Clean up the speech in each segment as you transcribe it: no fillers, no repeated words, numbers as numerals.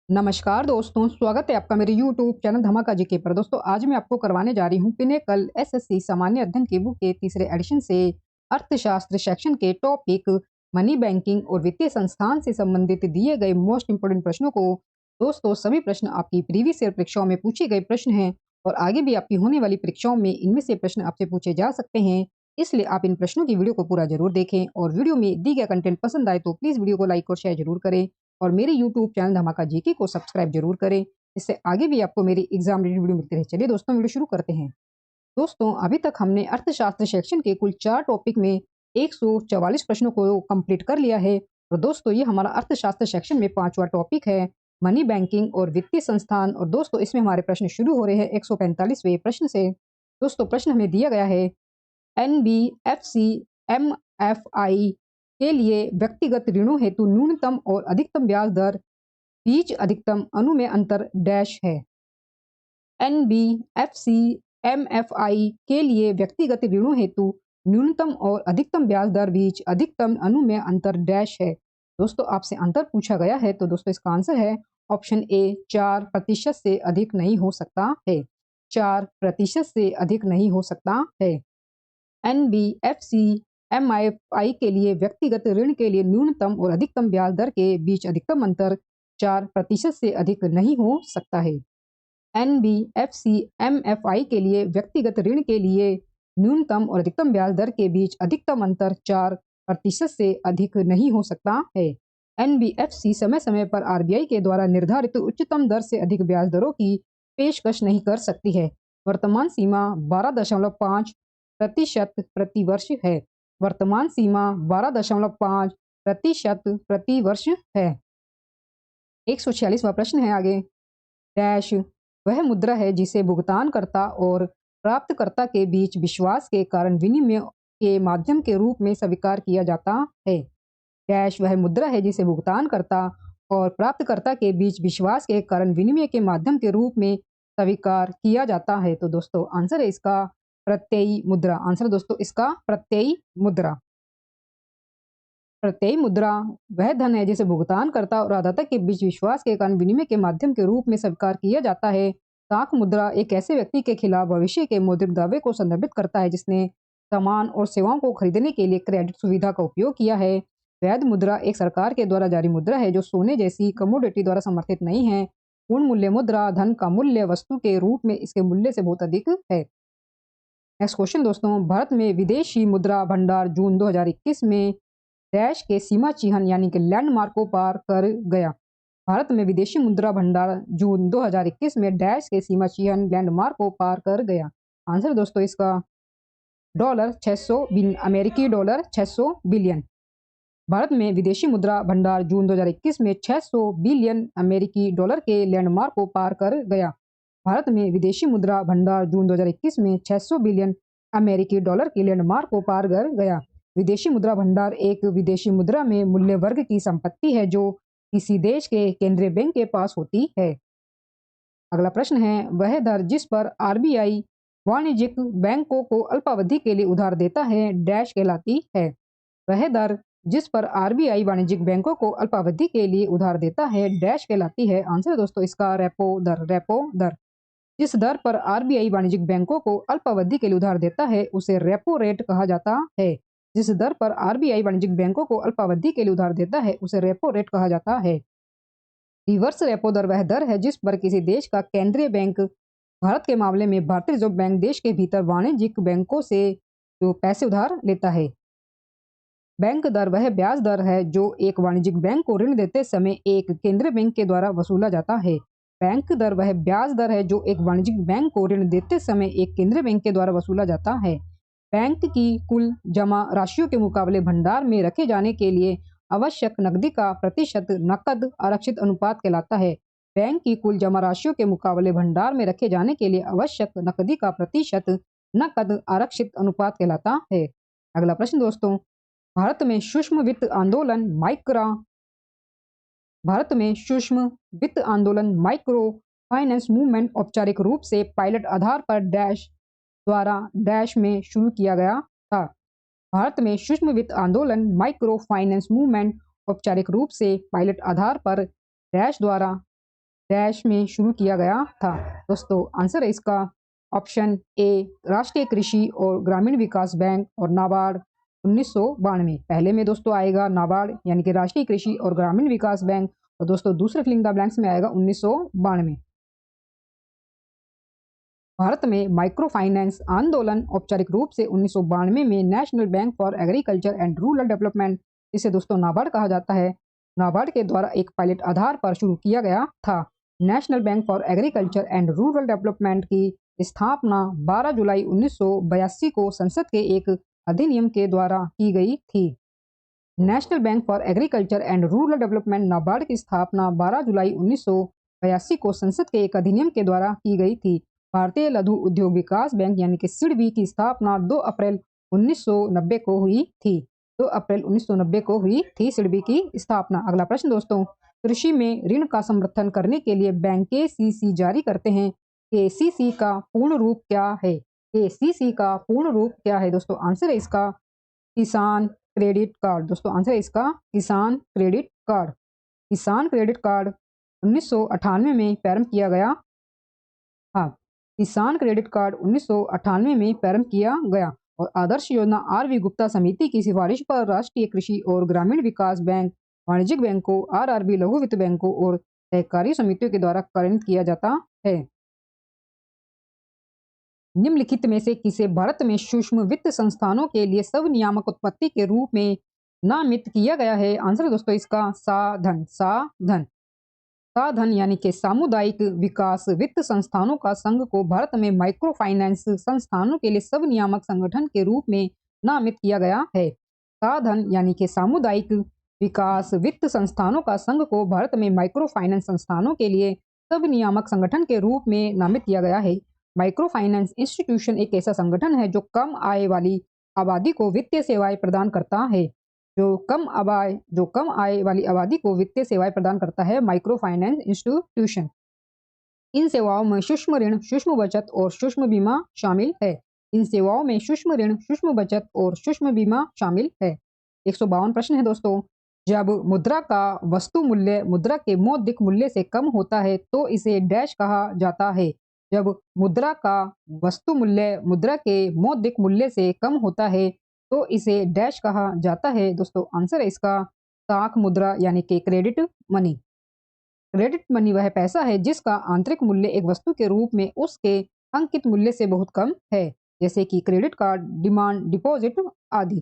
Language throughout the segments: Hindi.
नमस्कार दोस्तों, स्वागत है आपका मेरे यूट्यूब चैनल धमाका जीके पर। दोस्तों आज मैं आपको करवाने जा रही हूँ पिनेकल एसएससी सामान्य अध्ययन की बुक के तीसरे एडिशन से अर्थशास्त्र सेक्शन के टॉपिक मनी बैंकिंग और वित्तीय संस्थान से संबंधित दिए गए मोस्ट इंपोर्टेंट प्रश्नों को। दोस्तों सभी प्रश्न आपकी प्रीवियस ईयर परीक्षाओं में पूछे गए प्रश्न हैं और आगे भी आपकी होने वाली परीक्षाओं में इनमें से प्रश्न आपसे पूछे जा सकते हैं। इसलिए आप इन प्रश्नों की वीडियो को पूरा जरूर देखें और वीडियो में दी गया कंटेंट पसंद आए तो प्लीज वीडियो को लाइक और शेयर जरूर करें और मेरे यूट्यूब चैनल धमाका जीके को सब्सक्राइब जरूर करें। इससे आगे भी आपको मेरी एग्जाम रिलेटेड वीडियो मिलती रहे। चलिए दोस्तों वीडियो शुरू करते हैं। दोस्तों अभी तक हमने अर्थशास्त्र सेक्शन के कुल 4 टॉपिक में 144 प्रश्नों को कंप्लीट कर लिया है। और दोस्तों ये हमारा अर्थशास्त्र सेक्शन में 5वां टॉपिक है मनी बैंकिंग और वित्तीय संस्थान। और दोस्तों इसमें हमारे प्रश्न शुरू हो रहे हैं 145वें प्रश्न से। दोस्तों प्रश्न हमें दिया गया है एनबीएफसी एमएफआई के लिए व्यक्तिगत ऋणों हेतु न्यूनतम और अधिकतम ब्याज दर बीच अधिकतम अनुमेय अंतर डैश है। एनबीएफसी एमएफआई के लिए व्यक्तिगत ऋणों हेतु न्यूनतम और अधिकतम ब्याज दर बीच अधिकतम अनुमेय अंतर डैश है। दोस्तों आपसे अंतर पूछा गया है तो दोस्तों इसका आंसर है ऑप्शन ए 4% से अधिक नहीं हो सकता है। 4% से अधिक नहीं हो सकता है। एनबीएफसी एमआईएफआई के लिए व्यक्तिगत ऋण के लिए न्यूनतम और अधिकतम ब्याज दर के बीच अधिकतम अंतर 4% से अधिक नहीं हो सकता है। एनबीएफसी एमएफआई के लिए व्यक्तिगत ऋण के लिए न्यूनतम और अधिकतम ब्याज दर के बीच अधिकतम अंतर 4% से अधिक नहीं हो सकता है। एनबीएफसी समय समय पर आरबीआई के द्वारा निर्धारित उच्चतम दर से अधिक ब्याज दरों की पेशकश नहीं कर सकती है। वर्तमान सीमा 12.5% प्रति वर्ष है। वर्तमान सीमा 12.5% प्रति वर्ष है। 146वां प्रश्न है आगे। डैश वह मुद्रा है जिसे भुगतानकर्ता और प्राप्तकर्ता के बीच विश्वास के कारण विनिमय के माध्यम के रूप में स्वीकार किया जाता है। डैश वह मुद्रा है जिसे भुगतानकर्ता और प्राप्तकर्ता के बीच विश्वास के कारण विनिमय के माध्यम के रूप में स्वीकार किया जाता है। तो दोस्तों आंसर है इसका प्रत्ययी मुद्रा। आंसर दोस्तों इसका प्रत्ययी मुद्रा। प्रत्ययी मुद्रा वह धन है जिसे भुगतानकर्ता और आदाता के बीच विश्वास के कारण विनिमय के माध्यम के रूप में स्वीकार किया जाता है। साख मुद्रा एक ऐसे व्यक्ति के खिलाफ भविष्य के मौद्रिक दावे को संदर्भित करता है जिसने सामान और सेवाओं को खरीदने के लिए क्रेडिट सुविधा का उपयोग किया है। वैध मुद्रा एक सरकार के द्वारा जारी मुद्रा है जो सोने जैसी कमोडिटी द्वारा समर्थित नहीं है। पूर्ण मूल्य मुद्रा धन का मूल्य वस्तु के रूप में इसके मूल्य से बहुत अधिक है। नेक्स्ट क्वेश्चन दोस्तों, भारत में विदेशी मुद्रा भंडार जून 2021 में डैश के सीमा चिन्ह यानी कि लैंडमार्क को पार कर गया। भारत में विदेशी मुद्रा भंडार जून 2021 में डैश के सीमा चिन्ह लैंडमार्क को पार कर गया। आंसर दोस्तों इसका डॉलर 600 बिलियन, अमेरिकी डॉलर 600 बिलियन। भारत में विदेशी मुद्रा भंडार जून 2021 में 600 बिलियन अमेरिकी डॉलर के लैंडमार्क को पार कर गया। भारत में विदेशी मुद्रा भंडार जून 2021 में 600 बिलियन अमेरिकी डॉलर के लैंडमार्क को पार कर गया। विदेशी मुद्रा भंडार एक विदेशी मुद्रा में मूल्य वर्ग की संपत्ति है जो किसी देश के केंद्रीय बैंक के पास होती है। अगला प्रश्न है वह दर जिस पर आरबीआई वाणिज्यिक बैंकों को अल्पावधि के लिए उधार देता है डैश कहलाती है। वह दर जिस पर आरबीआई वाणिज्यिक बैंकों को अल्पावधि के लिए उधार देता है डैश कहलाती है। आंसर दोस्तों इसका रेपो दर। रेपो दर जिस दर पर आरबीआई वाणिज्यिक बैंकों को अल्पावधि के लिए उधार देता है उसे रेपो रेट कहा जाता है। जिस दर पर आरबीआई वाणिज्यिक बैंकों को अल्पावधि के लिए उधार देता है उसे रेपो रेट कहा जाता है। रिवर्स रेपो दर वह दर है जिस पर किसी देश का केंद्रीय बैंक, भारत के मामले में भारतीय रिजर्व बैंक, देश के भीतर वाणिज्यिक बैंकों से जो पैसे उधार लेता है। बैंक दर वह ब्याज दर है जो एक वाणिज्यिक बैंक को ऋण देते समय एक केंद्रीय बैंक के द्वारा वसूला जाता है। बैंक दर वह ब्याज दर है जो एक वाणिज्यिक बैंक को ऋण देते समय एक केंद्रीय बैंक के द्वारा वसूला जाता है। बैंक की कुल जमा राशियों के मुकाबले भंडार में रखे जाने के लिए आवश्यक नकदी का प्रतिशत नकद आरक्षित अनुपात कहलाता है। बैंक की कुल जमा राशियों के मुकाबले भंडार में रखे जाने के लिए आवश्यक नकदी का प्रतिशत नकद आरक्षित अनुपात कहलाता है। अगला प्रश्न दोस्तों, भारत में सूक्ष्म वित्त आंदोलन माइक्रो फाइनेंस मूवमेंट औपचारिक रूप से पायलट आधार पर डैश द्वारा डैश में शुरू किया गया था। भारत में सूक्ष्म वित्त आंदोलन माइक्रो फाइनेंस मूवमेंट औपचारिक रूप से पायलट आधार पर डैश द्वारा डैश में शुरू किया गया था? दोस्तों आंसर है इसका ऑप्शन ए राष्ट्रीय कृषि और ग्रामीण विकास बैंक और नाबार्ड 1992। पहले में दोस्तों आएगा नाबार्ड यानी कि राष्ट्रीय कृषि और ग्रामीण विकास बैंक, और दोस्तों दूसरे फिलिंग द ब्लैंक्स में आएगा 1992। भारत में माइक्रो फाइनेंस आंदोलन औपचारिक रूप से 1992 में national bank for agriculture and rural development, जिसे दोस्तों नाबार्ड कहा जाता है, नाबार्ड के द्वारा एक पायलट आधार पर शुरू किया गया था। National bank for agriculture and rural development की स्थापना 12 जुलाई 1982 को संसद के एक अधिनियम के द्वारा की गई थी। National bank for agriculture and rural development NABARD की स्थापना 12 जुलाई 1982 को संसद के एक अधिनियम के द्वारा की गई थी। भारतीय लघु उद्योग विकास बैंक यानी कि सिडबी की स्थापना 2 अप्रैल 1990 को हुई थी। 2 अप्रैल 1990 को हुई थी सिडबी की स्थापना। अगला प्रश्न दोस्तों, कृषि में ऋण का समर्थन करने के लिए बैंक केसीसी जारी करते हैं। केसीसी का पूर्ण रूप क्या है? केसीसी का पूर्ण रूप क्या है दोस्तों? आंसर है इसका किसान क्रेडिट कार्ड। दोस्तों आंसर है इसका किसान क्रेडिट कार्ड। किसान क्रेडिट कार्ड 1998 में प्रारंभ किया गया। हाँ, किसान क्रेडिट कार्ड 1998 में प्रारंभ किया गया और आदर्श योजना आरवी गुप्ता समिति की सिफारिश पर राष्ट्रीय कृषि और ग्रामीण विकास बैंक, वाणिज्यिक बैंकों, आरआरबी लघु वित्त बैंकों और सहकारी समितियों के द्वारा कार्यान्वित किया जाता है। निम्नलिखित में से किसे भारत में सूक्ष्म वित्त संस्थानों के लिए सब नियामक उत्पत्ति के रूप में नामित किया गया है? आंसर है दोस्तों इसका साधन। साधन साधन यानी कि सामुदायिक विकास वित्त संस्थानों का संघ को भारत में माइक्रो फाइनेंस संस्थानों के लिए सब नियामक संगठन के रूप में नामित किया गया है। साधन यानी कि सामुदायिक विकास वित्त संस्थानों का संघ को भारत में माइक्रो फाइनेंस संस्थानों के लिए सब नियामक संगठन के रूप में नामित किया गया है। माइक्रो फाइनेंस इंस्टीट्यूशन एक ऐसा संगठन है जो कम आय वाली आबादी को वित्तीय सेवाएं प्रदान करता है। जो कम आय वाली आबादी को वित्तीय सेवाएं प्रदान करता है माइक्रो फाइनेंस इंस्टीट्यूशन। इन सेवाओं में सूक्ष्म ऋण, सूक्ष्म बचत और सूक्ष्म बीमा शामिल है। इन सेवाओं में सूक्ष्म ऋण, सूक्ष्म बचत और सूक्ष्म बीमा शामिल है। 152 प्रश्न है दोस्तों, जब मुद्रा का वस्तु मूल्य मुद्रा के मौद्रिक मूल्य से कम होता है तो इसे डैश कहा जाता है? जब मुद्रा का वस्तु मूल्य मुद्रा के मौद्रिक मूल्य से कम होता है तो इसे डैश कहा जाता है? दोस्तों आंसर है इसका साख मुद्रा यानी कि क्रेडिट मनी। क्रेडिट मनी वह पैसा है जिसका आंतरिक मूल्य एक वस्तु के रूप में उसके अंकित मूल्य से बहुत कम है, जैसे कि क्रेडिट कार्ड, डिमांड डिपॉजिट आदि।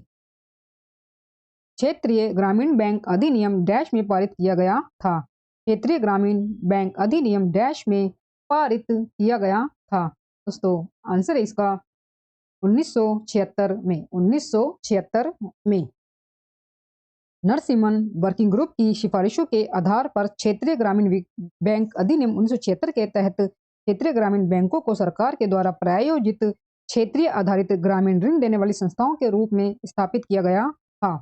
क्षेत्रीय ग्रामीण बैंक अधिनियम डैश में पारित किया गया था? क्षेत्रीय ग्रामीण बैंक अधिनियम डैश में पारित किया गया था? दोस्तों आंसर है इसका 1976 में। 1976 में नरसिम्हन वर्किंग ग्रुप की सिफारिशों के आधार पर क्षेत्रीय ग्रामीण बैंक अधिनियम 1976 के तहत क्षेत्रीय ग्रामीण बैंकों को सरकार के द्वारा प्रायोजित क्षेत्रीय आधारित ग्रामीण ऋण देने वाली संस्थाओं के रूप में स्थापित किया गया था।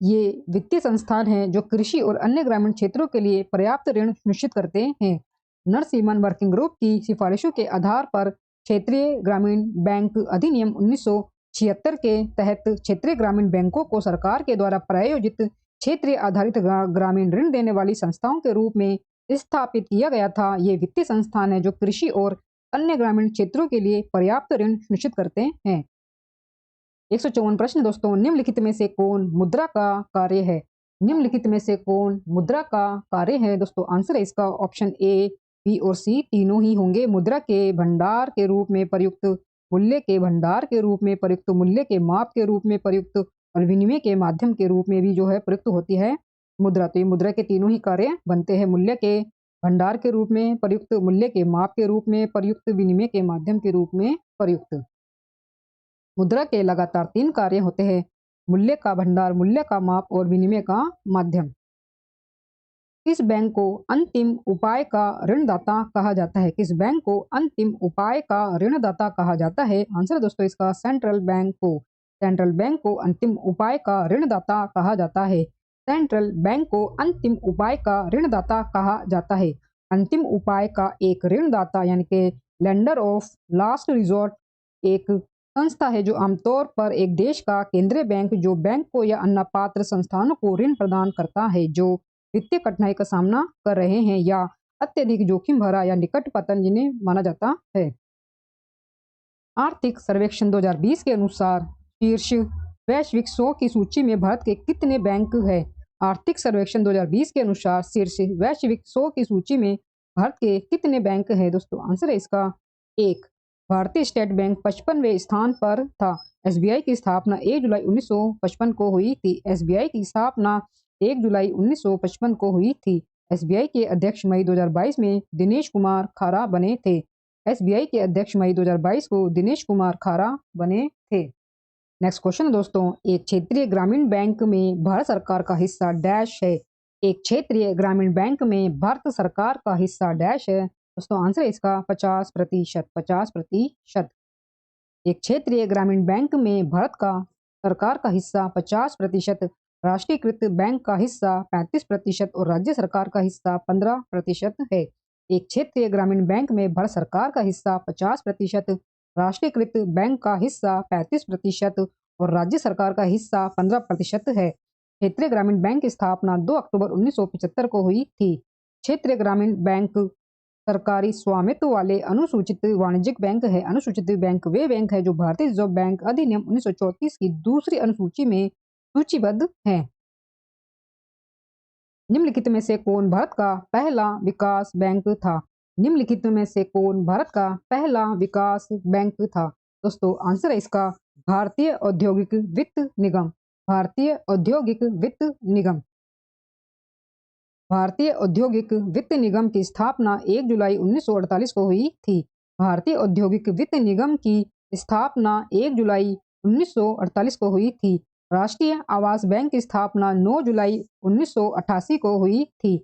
ये वित्तीय संस्थान हैं जो कृषि और अन्य ग्रामीण क्षेत्रों के लिए पर्याप्त ऋण सुनिश्चित करते हैं। नरसिम्हन वर्किंग ग्रुप की सिफारिशों के आधार पर क्षेत्रीय ग्रामीण बैंक अधिनियम 1976 के तहत क्षेत्रीय ग्रामीण बैंकों को सरकार के द्वारा प्रायोजित क्षेत्रीय आधारित ग्रामीण ऋण देने वाली संस्थाओं के रूप में स्थापित किया गया था। ये वित्तीय संस्थान है जो कृषि और अन्य ग्रामीण क्षेत्रों के लिए पर्याप्त ऋण सुनिश्चित करते हैं। 154 प्रश्न दोस्तों, निम्नलिखित में से कौन मुद्रा का कार्य है? निम्नलिखित में से कौन मुद्रा का कार्य है? दोस्तों आंसर है इसका ऑप्शन ए, बी और सी तीनों ही होंगे। मुद्रा के भंडार के रूप में प्रयुक्त, मूल्य के भंडार के रूप में प्रयुक्त, मूल्य के माप के रूप में प्रयुक्त और विनिमय के माध्यम के रूप में भी जो है प्रयुक्त होती है मुद्रा। तो ये मुद्रा के तीनों ही कार्य बनते हैं। मूल्य के भंडार के रूप में प्रयुक्त, मूल्य के माप के रूप में प्रयुक्त, विनिमय के माध्यम के रूप में प्रयुक्त। मुद्रा के लगातार 3 कार्य होते हैं: मूल्य का भंडार, मूल्य का माप और विनिमय का माध्यम। किस बैंक को अंतिम उपाय का ऋणदाता कहा जाता है? किस बैंक को अंतिम उपाय का ऋणदाता कहा जाता है? आंसर दोस्तों इसका सेंट्रल बैंक को। सेंट्रल बैंक को अंतिम उपाय का ऋणदाता कहा जाता है। सेंट्रल बैंक को अंतिम उपाय का ऋणदाता कहा जाता है। अंतिम उपाय का एक ऋणदाता यानी कि लेंडर ऑफ लास्ट रिजॉर्ट एक संस्था है जो आमतौर पर एक देश का केंद्रीय बैंक जो बैंक को या अन्य पात्र संस्थानों को ऋण प्रदान करता है, जो वित्तीय कठिनाई का सामना कर रहे हैं या अत्यधिक जोखिम भरा या निकट पतन जिन्हें माना जाता है। आर्थिक सर्वेक्षण 2020 के अनुसार शीर्ष वैश्विक 100 की सूची में भारत के कितने बैंक हैं? आर्थिक सर्वेक्षण 2020 के अनुसार शीर्ष वैश्विक 100 की सूची में भारत के कितने बैंक हैं? दोस्तों आंसर है इसका 1। भारतीय स्टेट बैंक 55वें स्थान पर था। एसबीआई की स्थापना 1 जुलाई 1955 को हुई थी। एसबीआई की स्थापना 1 जुलाई 1955 को हुई थी। एसबीआई के अध्यक्ष मई 2022 में दिनेश कुमार खारा बने थे। एसबीआई के अध्यक्ष मई 2022 को दिनेश कुमार खारा बने थे। नेक्स्ट क्वेश्चन दोस्तों, एक क्षेत्रीय ग्रामीण बैंक में भारत सरकार का हिस्सा डैश है। एक क्षेत्रीय ग्रामीण बैंक में भारत सरकार का हिस्सा डैश है। दोस्तों आंसर है इसका 50%। 50%। एक क्षेत्रीय ग्रामीण बैंक में भारत का सरकार का हिस्सा 50%, राष्ट्रीयकृत बैंक का हिस्सा 35% और राज्य सरकार का हिस्सा 15% है। एक क्षेत्रीय ग्रामीण बैंक में भारत सरकार का हिस्सा 50%, राष्ट्रीयकृत बैंक का हिस्सा 35% और राज्य सरकार का हिस्सा 15% है। क्षेत्रीय ग्रामीण बैंक की स्थापना 2 अक्टूबर 1975 को हुई थी। क्षेत्रीय ग्रामीण बैंक सरकारी स्वामित्व वाले अनुसूचित वाणिज्यिक बैंक है। अनुसूचित बैंक वे बैंक है जो भारतीय रिजर्व बैंक अधिनियम 1934 की दूसरी अनुसूची में सूचीबद्ध है। निम्नलिखित में से कौन भारत का पहला विकास बैंक था? निम्नलिखित में से कौन भारत का पहला विकास बैंक था? दोस्तों आंसर है इसका भारतीय औद्योगिक वित्त निगम। भारतीय औद्योगिक वित्त निगम। भारतीय औद्योगिक वित्त निगम की स्थापना 1 जुलाई 1948 को हुई थी। भारतीय औद्योगिक वित्त निगम की स्थापना 1 जुलाई 1948 को हुई थी। राष्ट्रीय आवास बैंक की स्थापना 9 जुलाई 1988 को हुई थी।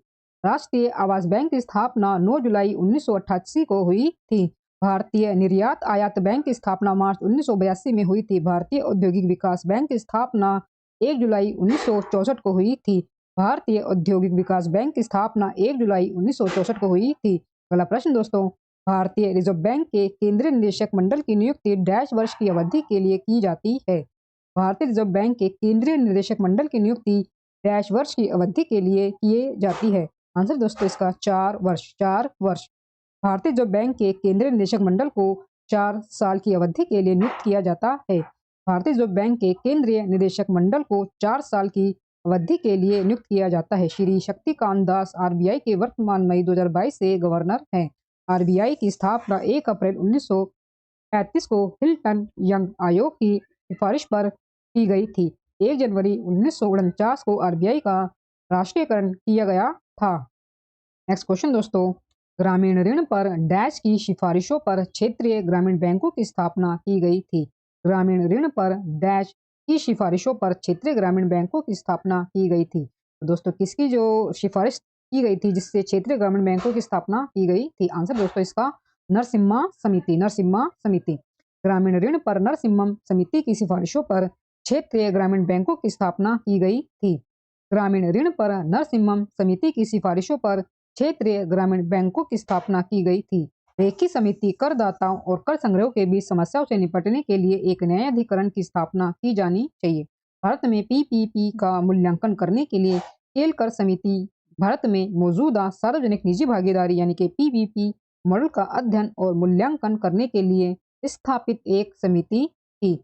राष्ट्रीय आवास बैंक की स्थापना 9 जुलाई 1988 को हुई थी। भारतीय निर्यात आयात बैंक की स्थापना मार्च 1982 में हुई थी। भारतीय औद्योगिक विकास बैंक की स्थापना 1 जुलाई 1964 को हुई थी। भारतीय औद्योगिक विकास बैंक की स्थापना 1 जुलाई 1964 को हुई थी। अगला प्रश्न दोस्तों, भारतीय रिजर्व बैंक के केंद्रीय निदेशक मंडल की नियुक्ति डैश वर्ष की अवधि के लिए की जाती है। भारतीय रिजर्व बैंक के केंद्रीय निदेशक मंडल की नियुक्ति डैश वर्ष की अवधि के लिए किए जाती है। आंसर दोस्तों इसका 4 वर्ष। 4 वर्ष। भारतीय रिजर्व बैंक के केंद्रीय निदेशक मंडल को 4 साल की अवधि के लिए नियुक्त किया जाता है। भारतीय रिजर्व बैंक के केंद्रीय निदेशक मंडल को 4 साल की अवधि के लिए नियुक्त किया जाता है। श्री शक्तिकांत दास आरबीआई के वर्तमान मई 2022 से गवर्नर हैं। आरबीआई की स्थापना 1 अप्रैल 1935 को हिल्टन यंग आयोग की सिफारिश पर की गई थी। 1 जनवरी 1949 को आरबीआई का राष्ट्रीयकरण किया गया था। नेक्स्ट क्वेश्चन दोस्तों, ग्रामीण ऋण पर डैश की सिफारिशों पर क्षेत्रीय ग्रामीण बैंकों की स्थापना की गई थी। ग्रामीण ऋण पर डैश की सिफारिशों पर क्षेत्रीय ग्रामीण बैंकों की स्थापना की गई थी। तो दोस्तों किसकी जो सिफारिश की गई थी जिससे क्षेत्रीय ग्रामीण बैंकों की स्थापना की गई थी? आंसर दोस्तों इसका नरसिम्हा समिति। नरसिम्हा समिति। ग्रामीण ऋण पर नरसिम्हम समिति की सिफारिशों पर क्षेत्रीय ग्रामीण बैंकों की स्थापना की गई थी। ग्रामीण ऋण पर नरसिम्हम समिति की सिफारिशों पर क्षेत्रीय ग्रामीण बैंकों की स्थापना की गई थी। रेखी समिति करदाताओं और कर संग्रह के बीच समस्याओं से निपटने के लिए एक न्यायाधिकरण की स्थापना की जानी चाहिए। भारत में पीपीपी का मूल्यांकन करने के लिए केल कर समिति भारत में मौजूदा सार्वजनिक निजी भागीदारी यानी कि पीपीपी मॉडल का अध्ययन और मूल्यांकन करने के लिए स्थापित एक समिति थी।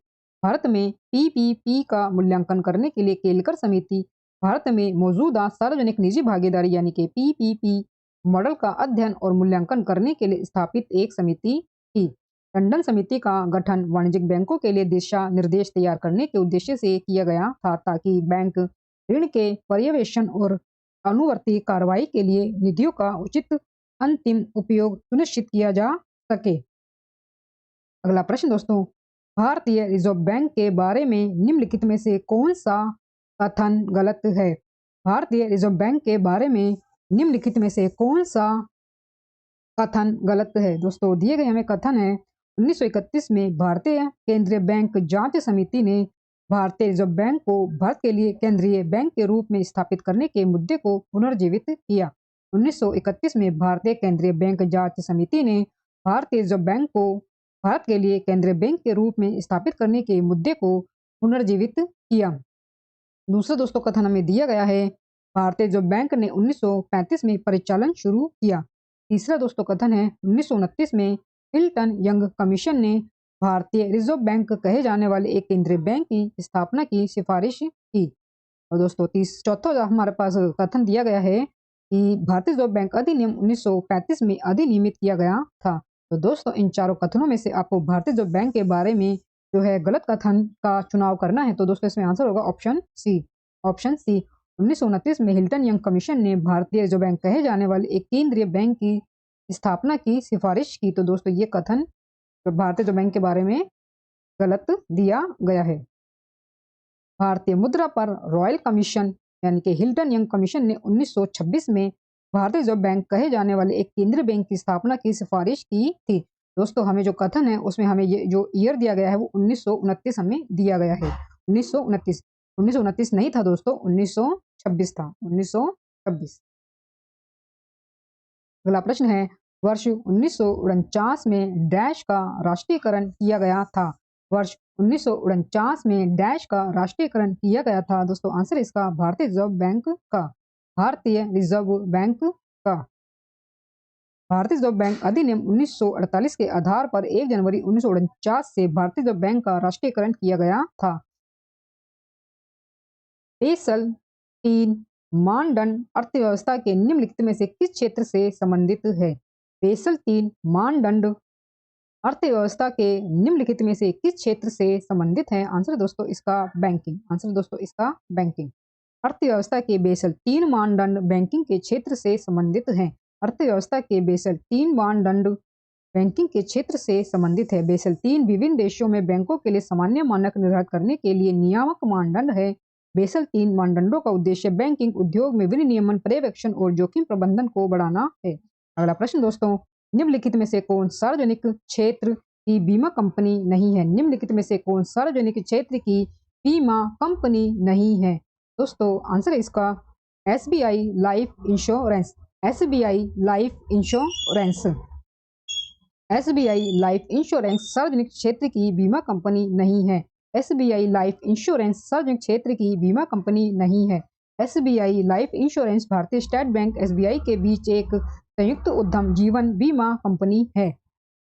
भारत में पीपीपी का मूल्यांकन करने के लिए केलकर समिति भारत में मौजूदा सार्वजनिक निजी भागीदारी यानी कि पीपीपी मॉडल का अध्ययन और मूल्यांकन करने के लिए स्थापित एक समिति थी। टंडन समिति का गठन वाणिज्यिक बैंकों के लिए दिशा निर्देश तैयार करने के उद्देश्य से किया गया था ताकि बैंक ऋण के पर्यवेक्षण और अनुवर्ती कार्रवाई के लिए निधियों का उचित अंतिम उपयोग सुनिश्चित किया जा सके। अगला प्रश्न दोस्तों, भारतीय रिजर्व बैंक के बारे में निम्नलिखित में से कौन सा कथन गलत है? भारतीय रिजर्व बैंक के बारे में निम्नलिखित में से कौन सा कथन गलत है? दोस्तों दिए गए हमें कथन है 1931 में भारतीय केंद्रीय बैंक जांच समिति ने भारतीय रिजर्व बैंक को भारत के लिए केंद्रीय बैंक के रूप में स्थापित करने के मुद्दे को पुनर्जीवित किया। 1931 में भारतीय केंद्रीय बैंक जांच समिति ने भारतीय रिजर्व बैंक को भारत के लिए केंद्रीय बैंक के रूप में स्थापित करने के मुद्दे को पुनर्जीवित किया। दूसरा दोस्तों कथन हमें दिया गया है भारतीय रिजर्व बैंक ने 1935 में परिचालन शुरू किया। तीसरा दोस्तों कथन है 1929 में हिल्टन यंग कमीशन ने भारतीय रिजर्व बैंक कहे जाने वाले एक केंद्रीय बैंक की स्थापना की सिफारिश की। और दोस्तों चौथा हमारे पास कथन दिया गया है कि भारतीय रिजर्व बैंक अधिनियम 1935 में अधिनियमित किया गया था। तो दोस्तों इन चारों कथनों में से आपको भारतीय रिजर्व बैंक के बारे में जो है गलत कथन का चुनाव करना है। तो दोस्तों इसमें आंसर होगा ऑप्शन सी। ऑप्शन सी 1929 में हिल्टन यंग कमीशन ने भारतीय रिजर्व बैंक कहे जाने वाले एक केंद्रीय बैंक की स्थापना की सिफारिश की। तो दोस्तों ये कथन तो भारतीय रिजर्व बैंक के बारे में गलत दिया गया है। भारतीय मुद्रा पर रॉयल कमीशन यानी कि हिल्टन यंग कमीशन ने 1926 में भारतीय रिजर्व बैंक कहे जाने वाले एक केंद्रीय बैंक की स्थापना की सिफारिश की थी। दोस्तों हमें जो कथन है उसमें हमें ये जो ईयर दिया गया है वो 1929 हमें दिया गया है। 1929 नहीं था दोस्तों, 1926 था। 1926। अगला प्रश्न है वर्ष 1949 में डैश का राष्ट्रीयकरण किया गया था। वर्ष 1949 में डैश का राष्ट्रीयकरण किया गया था। दोस्तों आंसर इसका भारतीय रिजर्व बैंक का। भारतीय रिजर्व बैंक का। भारतीय रिजर्व बैंक अधिनियम 1948 के आधार पर 1 जनवरी 1949 से भारतीय रिजर्व बैंक का राष्ट्रीयकरण किया गया था। बेसल तीन मानदंड अर्थव्यवस्था के निम्नलिखित में से किस क्षेत्र से संबंधित है? बेसल तीन मानदंड अर्थव्यवस्था के निम्नलिखित में से किस क्षेत्र से संबंधित है? आंसर दोस्तों इसका बैंकिंग। आंसर दोस्तों इसका बैंकिंग। अर्थव्यवस्था के बेसल तीन मानदंड बैंकिंग के क्षेत्र से संबंधित हैं। अर्थव्यवस्था के बेसल तीन मानदंड बैंकिंग के क्षेत्र से संबंधित है। बेसल तीन विभिन्न देशों में बैंकों के लिए सामान्य मानक निर्धारित करने के लिए नियामक मानदंड है। बेसल तीन मानदंडों का उद्देश्य बैंकिंग उद्योग में विनियमन, पर्यवेक्षण और जोखिम प्रबंधन को बढ़ाना है। अगला प्रश्न दोस्तों, निम्नलिखित में से कौन सार्वजनिक क्षेत्र की बीमा कंपनी नहीं है? निम्नलिखित में से कौन सार्वजनिक क्षेत्र की बीमा कंपनी नहीं है? दोस्तों आंसर है इसका SBI life insurance. SBI life insurance. SBI life insurance सार्वजनिक क्षेत्र की बीमा कंपनी नहीं है। एसबीआई लाइफ इंश्योरेंस सार्वजनिक क्षेत्र की बीमा कंपनी नहीं है। एसबीआई लाइफ इंश्योरेंस भारतीय स्टेट बैंक एसबीआई के बीच एक संयुक्त उद्यम जीवन बीमा कंपनी है।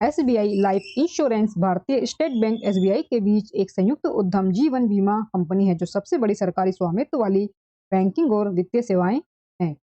एसबीआई लाइफ इंश्योरेंस भारतीय स्टेट बैंक एसबीआई के बीच एक संयुक्त उद्यम जीवन बीमा कंपनी है जो सबसे बड़ी सरकारी स्वामित्व वाली बैंकिंग और वित्तीय सेवाएं हैं।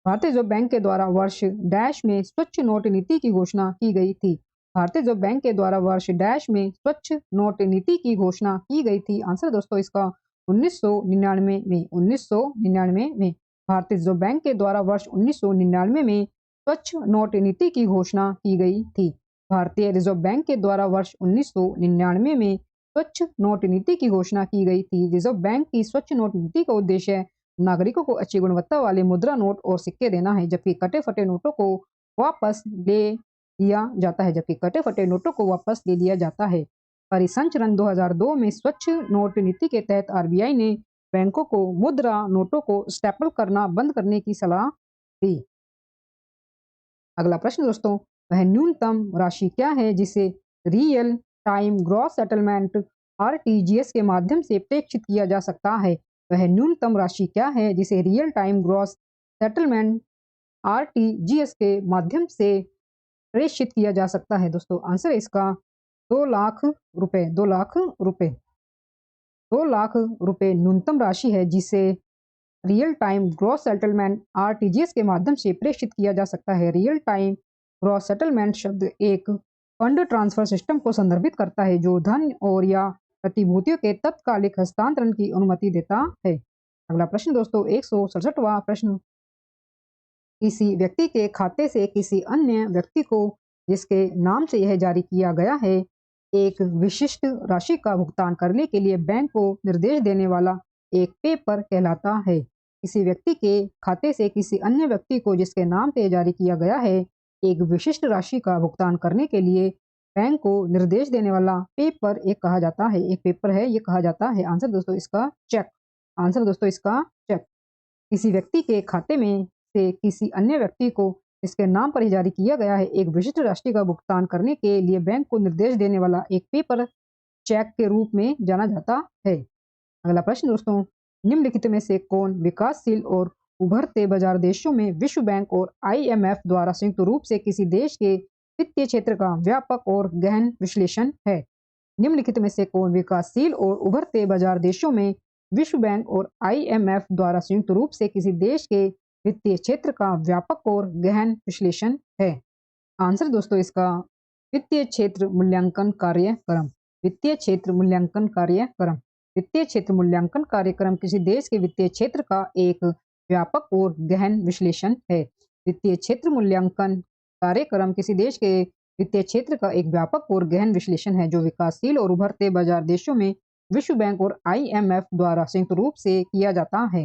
भारतीय रिजर्व बैंक के द्वारा वर्ष डैश में स्वच्छ नोट नीति की घोषणा की गई थी। भारतीय रिजर्व बैंक के द्वारा वर्ष डैश में स्वच्छ नोट नीति की घोषणा की गई थी। आंसर दोस्तों इसका 1999 में। 1999 में भारतीय रिजर्व बैंक के द्वारा वर्ष 1999 में स्वच्छ नोट नीति की घोषणा की गई थी। भारतीय रिजर्व बैंक के द्वारा वर्ष 1999 में स्वच्छ नोट नीति की घोषणा की गई थी। रिजर्व बैंक की स्वच्छ नोट नीति का उद्देश्य नागरिकों को अच्छी गुणवत्ता वाले मुद्रा नोट और सिक्के देना है, जबकि कटे फटे नोटों को वापस ले लिया जाता है। जबकि कटे फटे नोटों को वापस ले लिया जाता है। परिसंचरण 2002 में स्वच्छ नोट नीति के तहत आरबीआई ने बैंकों को मुद्रा नोटों को स्टेपल करना बंद करने की सलाह दी। अगला प्रश्न दोस्तों, वह न्यूनतम राशि क्या है जिसे real time gross settlement RTGS के माध्यम से प्रेषित किया जा सकता है? वह न्यूनतम राशि क्या है जिसे real time gross settlement RTGS के माध्यम से प्रेषित किया जा सकता है? दोस्तों आंसर इसका 2 लाख रुपए। 2 लाख रुपए। 2 लाख रुपए न्यूनतम राशि है जिसे real time gross settlement RTGS के माध्यम से प्रेषित किया जा सकता है। रियल टाइम ग्रॉस सेटलमेंट शब्द एक फंड ट्रांसफर सिस्टम को संदर्भित करता है जो धन और या प्रतिभूतियों के तत्कालिक हस्तांतरण की अनुमति देता है। अगला प्रश्न दोस्तों 167वां प्रश्न, किसी व्यक्ति के खाते से किसी अन्य व्यक्ति को जिसके नाम से यह जारी किया गया है एक विशिष्ट राशि का भुगतान करने के लिए बैंक को निर्देश देने वाला एक पेपर कहलाता है। किसी व्यक्ति के खाते से किसी अन्य व्यक्ति को जिसके नाम से जारी किया गया है एक विशिष्ट राशि का भुगतान करने के लिए बैंक को निर्देश देने वाला पेपर एक कहा जाता है। एक पेपर है ये कहा जाता है। आंसर दोस्तों इसका चेक। आंसर दोस्तों इसका चेक। किसी व्यक्ति के खाते में से किसी अन्य व्यक्ति को इसके नाम पर ही जारी किया गया है एक विशिष्ट राशि का भुगतान करने के लिए बैंक को निर्देश देने वाला एक पेपर चेक के रूप में जाना जाता है। अगला प्रश्न दोस्तों, निम्नलिखित में से कौन विकासशील और उभरते बाजार देशों में विश्व बैंक और आईएमएफ द्वारा संयुक्त रूप से किसी देश के वित्तीय क्षेत्र का व्यापक और गहन विश्लेषण है? निम्नलिखित में से कौन विकासशील और उभरते बाजार देशों में विश्व बैंक और आईएमएफ द्वारा संयुक्त रूप से किसी देश के वित्तीय क्षेत्र का व्यापक और गहन विश्लेषण है? आंसर दोस्तों इसका वित्तीय क्षेत्र मूल्यांकन कार्यक्रम। वित्तीय क्षेत्र मूल्यांकन कार्यक्रम। वित्तीय क्षेत्र मूल्यांकन कार्यक्रम किसी देश के वित्तीय क्षेत्र का एक व्यापक और गहन विश्लेषण है। वित्तीय क्षेत्र मूल्यांकन कार्यक्रम किसी देश के वित्तीय क्षेत्र का एक व्यापक और गहन विश्लेषण है जो विकासशील और उभरते बाजार देशों में विश्व बैंक और आईएमएफ द्वारा संयुक्त रूप से किया जाता है।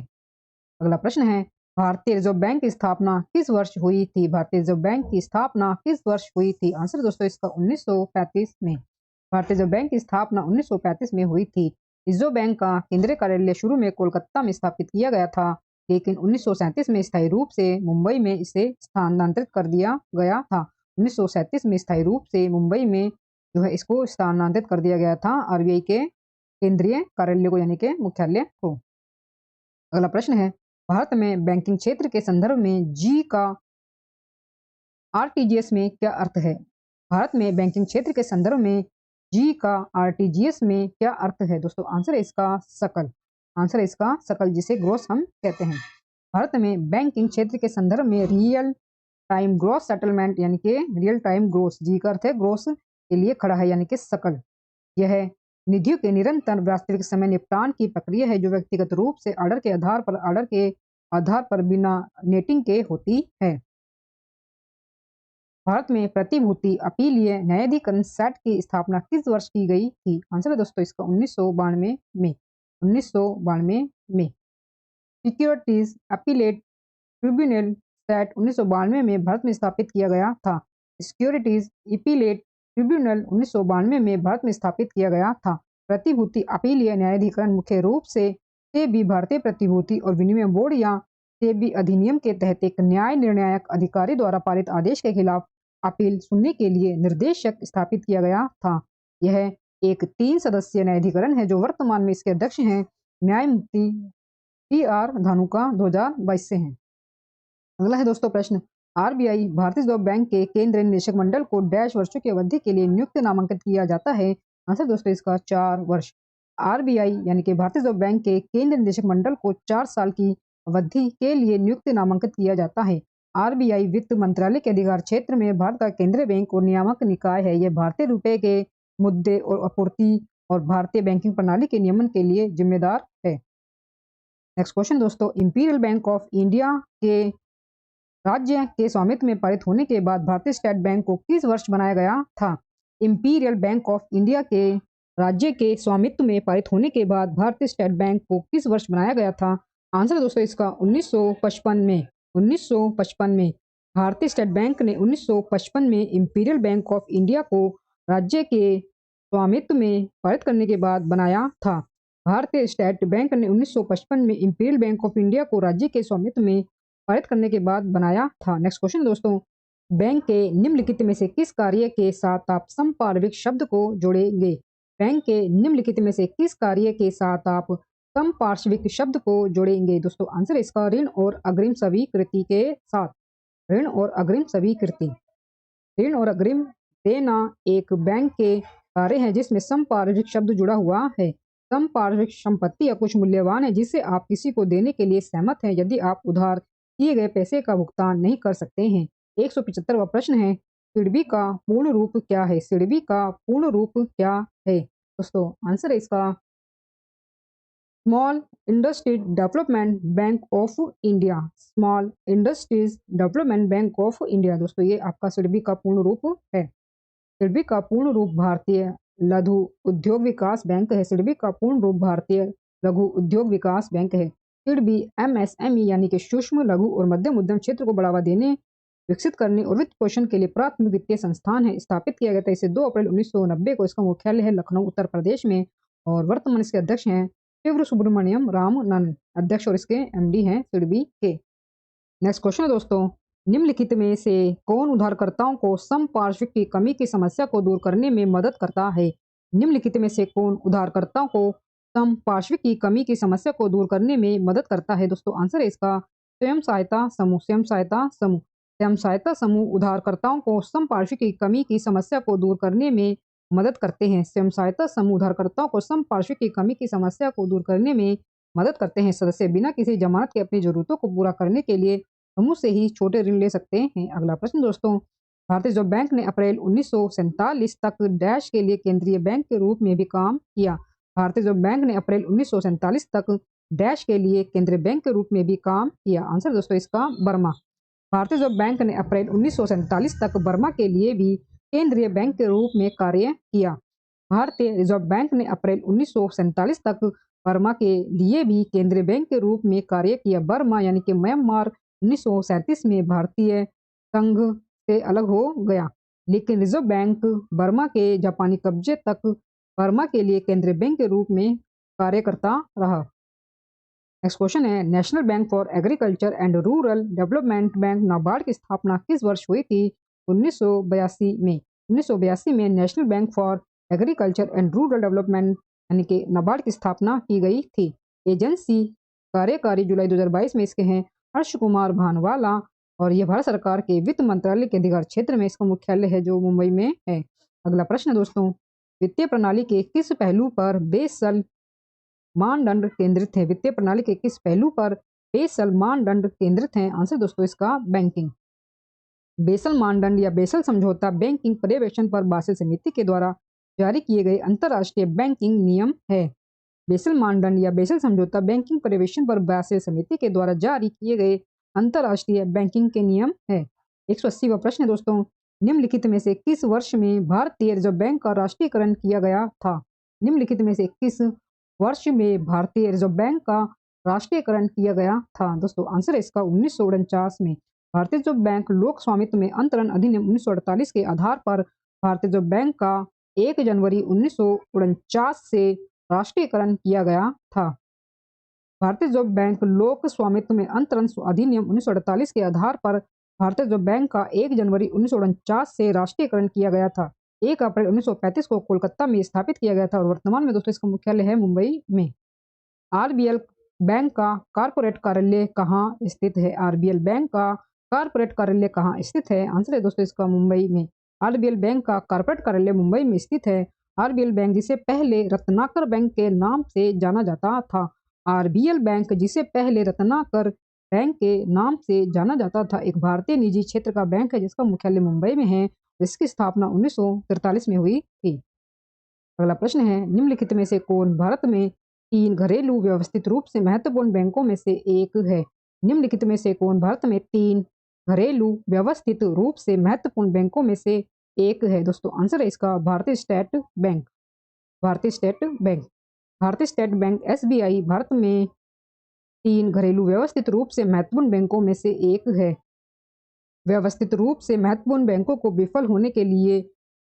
अगला प्रश्न है, भारतीय रिजर्व बैंक की स्थापना किस वर्ष हुई थी? भारतीय रिजर्व बैंक की स्थापना किस वर्ष हुई थी? आंसर दोस्तों इसका 1935 में। भारतीय रिजर्व बैंक की स्थापना 1935 में हुई थी। रिजर्व बैंक का केंद्रीय कार्यालय शुरू में कोलकाता में स्थापित किया गया था, लेकिन 1937 में स्थायी रूप से मुंबई में इसे स्थानांतरित कर दिया गया था। 1937 में स्थायी रूप से मुंबई में जो है इसको स्थानांतरित कर दिया गया था आरबीआई के केंद्रीय कार्यालय को, यानी के मुख्यालय को। अगला प्रश्न है, भारत में बैंकिंग क्षेत्र के संदर्भ में जी का आरटीजीएस में क्या अर्थ है? भारत में बैंकिंग क्षेत्र के संदर्भ में जी का आरटीजीएस में क्या अर्थ है? दोस्तों आंसर है इसका सकल। आंसर है इसका सकल, जिसे ग्रोस हम कहते हैं। भारत में बैंकिंग क्षेत्र के संदर्भ में रियल टाइम ग्रोस सेटलमेंट, यानी कि रियल टाइम ग्रोस, जी का अर्थ है ग्रोस के लिए खड़ा है, यानी कि सकल। यह निधियों के निरंतर वास्तविक समय निपटान की प्रक्रिया है जो व्यक्तिगत रूप से ऑर्डर के आधार पर बिना नेटिंग के होती है। भारत में प्रतिभूति अपीलीय न्यायाधिकरण सेट की स्थापना किस वर्ष की गई थी? आंसर है दोस्तों इसका 1992 में। 1992 में। सिक्योरिटीज अपीलेट ट्रिब्यूनल सेट 1992 में भारत में स्थापित किया गया था। सिक्योरिटीज अपीलेट ट्रिब्यूनल 1992 में भारत में स्थापित किया गया था। प्रतिभूति अपीलीय न्यायाधिकरण मुख्य रूप से सेबी भारतीय प्रतिभूति और विनिमय बोर्ड या सेबी अधिनियम के तहत एक न्याय निर्णायक अधिकारी द्वारा पारित आदेश के खिलाफ अपील सुनने के लिए निर्देशक स्थापित किया गया था। यह एक 3 सदस्यीय न्यायाधिकरण है जो वर्तमान में इसके अध्यक्ष हैं न्यायमूर्ति टी.आर. धानुका 2022 से हैं। अगला है दोस्तों प्रश्न, आरबीआई भारतीय रिजर्व बैंक के केंद्रीय निदेशक मंडल को डैश वर्षों की अवधि के लिए नियुक्त नामांकित किया जाता है? आंसर दोस्तों इसका 4 वर्ष। आरबीआई यानी कि भारतीय रिजर्व बैंक के केंद्रीय निदेशक मंडल को 4 साल की अवधि के लिए नियुक्त नामांकित किया जाता है। आरबीआई वित्त मंत्रालय के अधिकार क्षेत्र में भारत का केंद्रीय बैंक और नियामक निकाय है। यह भारतीय रुपए के मुद्दे और आपूर्ति और भारतीय बैंकिंग प्रणाली के नियमन के लिए जिम्मेदार है। नेक्स्ट क्वेश्चन दोस्तों, इंपीरियल बैंक ऑफ इंडिया के राज्य के स्वामित्व में पारित होने के बाद भारतीय स्टेट बैंक को किस वर्ष बनाया गया था? इंपीरियल बैंक ऑफ इंडिया के राज्य के स्वामित्व में पारित होने के बाद भारतीय स्टेट बैंक को किस वर्ष बनाया गया था? आंसर दोस्तों इसका 1955 में। 1955 में। भारतीय स्टेट बैंक ने 1955 में इंपीरियल बैंक ऑफ इंडिया को राज्य के स्वामित्व में पारित करने के बाद बनाया था। भारतीय स्टेट बैंक ने 1955 में इंपीरियल बैंक ऑफ इंडिया को राज्य के स्वामित्व में पारित करने के बाद बनाया था। नेक्स्ट क्वेश्चन दोस्तों, बैंक के निम्नलिखित में से किस कार्य के साथ आप समपार्श्विक शब्द को जोड़ेंगे? बैंक के निम्नलिखित में से किस कार्य के साथ आप समपार्श्विक शब्द को जोड़ेंगे? दोस्तों आंसर इसका ऋण और अग्रिम स्वीकृति के साथ। ऋण और अग्रिम स्वीकृति। ऋण और अग्रिम देना एक बैंक के कार्य है जिसमें समपार्श्विक शब्द जुड़ा हुआ है। समपार्श्विक संपत्ति या कुछ मूल्यवान है जिसे आप किसी को देने के लिए सहमत हैं यदि आप उधार किए गए पैसे का भुगतान नहीं कर सकते हैं। 175वां प्रश्न है, सिडबी का पूर्ण रूप क्या है? सिडबी का पूर्ण रूप क्या है? दोस्तों आंसर है इसका small industries development bank of India. Small industries development bank of India. दोस्तों ये आपका सिडबी का पूर्ण रूप है। सिडबी का पूर्ण रूप भारतीय लघु उद्योग विकास बैंक है। सिडबी का पूर्ण रूप भारतीय लघु उद्योग विकास बैंक है। सिडबी एमएसएमई यानी कि सूक्ष्म लघु और मध्यम उद्यम क्षेत्र को बढ़ावा देने, विकसित करने और वित्त पोषण के लिए प्राथमिक वित्तीय संस्थान है। स्थापित किया गया था इसे 2 अप्रैल 1990 को। इसका मुख्यालय है लखनऊ उत्तर प्रदेश में और वर्तमान इसके अध्यक्ष हैं शिव सुब्रमण्यम रामनन, अध्यक्ष और इसके एमडी हैं सिडबी के। नेक्स्ट क्वेश्चन है दोस्तों, निम्नलिखित में से कौन उधारकर्ताओं को समपार्श्विक की कमी की समस्या को दूर करने में मदद करता है? निम्नलिखित में से कौन उधारकर्ताओं को संपार्श्विक की कमी की समस्या को दूर करने में मदद करता है। दोस्तों आंसर है इसका स्वयं सहायता समूह। स्वयं सहायता समूह। स्वयं सहायता समूह उधारकर्ताओं को संपार्श्विक की कमी की समस्या को दूर करने में मदद करते हैं। स्वयं सहायता समूह उधारकर्ताओं को संपार्श्विक की कमी की समस्या को दूर करने में मदद करते हैं। सदस्य बिना किसी जमानत के अपनी जरूरतों को पूरा करने के लिए समूह से ही छोटे ऋण ले सकते हैं। अगला प्रश्न दोस्तों, भारतीय रिजर्व बैंक ने अप्रैल 1947 तक डैश के लिए केंद्रीय बैंक के रूप में भी काम किया। भारतीय रिजर्व बैंक ने अप्रैल 1947 तक डैश के लिए केंद्रीय बैंक के रूप में भी काम किया। आंसर दोस्तों इसका बर्मा। भारतीय रिजर्व बैंक ने अप्रैल 1947 तक बर्मा के लिए भी केंद्रीय बैंक के रूप में कार्य किया। भारतीय रिजर्व बैंक ने अप्रैल 1947 तक बर्मा के लिए भी केंद्रीय बैंक के रूप में कार्य किया। बर्मा यानी कि म्यांमार 1937 में भारतीय संघ से अलग हो गया, लेकिन रिजर्व बैंक बर्मा के जापानी कब्जे तक बर्मा के लिए केंद्रीय बैंक के रूप में कार्य करता रहा। नेक्स्ट क्वेश्चन है, national bank for agriculture and rural development bank NABARD की स्थापना किस वर्ष हुई थी? 1982 में। 1982 में national bank for agriculture and rural development यानी कि नाबार्ड की स्थापना की गई थी। एजेंसी कार्यकारी जुलाई 2022 में इसके हैं हर्ष कुमार भानवाला, और यह भारत सरकार के वित्त मंत्रालय के अधिकार क्षेत्र में इसका मुख्यालय है जो मुंबई में है। अगला प्रश्न दोस्तों, वित्तीय प्रणाली के किस पहलू पर बेसल मानदंड केंद्रित है? वित्तीय प्रणाली के किस पहलू पर बेसल मानदंड केंद्रित हैं? आंसर दोस्तों इसका बैंकिंग। बेसल मानदंड या बेसल समझौता बैंकिंग पर्यवेक्षण पर बासेल समिति के द्वारा जारी किए गए अंतर्राष्ट्रीय बैंकिंग नियम है। बेसल मानदंड या बेसल समझौता बैंकिंग पर्यवेक्षण पर बासेल समिति के द्वारा जारी किए गए अंतर्राष्ट्रीय बैंकिंग के नियम है। 180वां प्रश्न दोस्तों, निम्नलिखित में से किस वर्ष में भारतीय रिजर्व बैंक का राष्ट्रीयकरण किया गया था? निम्नलिखित में से किस वर्ष में भारतीय रिजर्व बैंक का राष्ट्रीयकरण किया गया था? दोस्तों आंसर है इसका 1949 में। भारतीय रिजर्व बैंक लोक स्वामित्व में अंतरण अधिनियम 1948 के आधार पर भारतीय रिजर्व बैंक का 1 जनवरी 1949 से राष्ट्रीयकरण किया गया था। भारतीय रिजर्व बैंक लोक स्वामित्व में अंतरण अधिनियम 1948 के आधार पर भारतीय रिजर्व बैंक का 1 जनवरी 1949 से राष्ट्रीयकरण किया गया था। 1 अप्रैल 1935 को कोलकाता में स्थापित किया गया था और वर्तमान में दोस्तों इसका मुख्यालय है मुंबई में। आरबीएल बैंक का कॉर्पोरेट कार्यालय कहाँ स्थित है? आरबीएल बैंक का कॉर्पोरेट कार्यालय कहाँ स्थित है? आंसर है दोस्तों इसका मुंबई में। आरबीएल बैंक का कॉर्पोरेट कार्यालय मुंबई में स्थित है। आरबीएल बैंक जिसे पहले रत्नाकर बैंक के नाम से जाना जाता था। आरबीएल बैंक जिसे पहले रत्नाकर बैंक के नाम से जाना जाता था एक भारतीय निजी क्षेत्र का बैंक है जिसका मुख्यालय मुंबई में है। इसकी स्थापना 1943 में हुई थी। अगला प्रश्न है, निम्नलिखित में से कौन भारत में 3 घरेलू व्यवस्थित रूप से महत्वपूर्ण बैंकों में से एक है? निम्नलिखित में से कौन भारत में 3 घरेलू व्यवस्थित रूप से महत्वपूर्ण बैंकों में से एक है? दोस्तों आंसर है इसका भारतीय स्टेट बैंक। भारतीय स्टेट बैंक। भारतीय स्टेट बैंक एसबीआई भारत में 3 घरेलू व्यवस्थित रूप से महत्वपूर्ण बैंकों में से एक है। व्यवस्थित रूप से महत्वपूर्ण बैंकों को विफल होने के लिए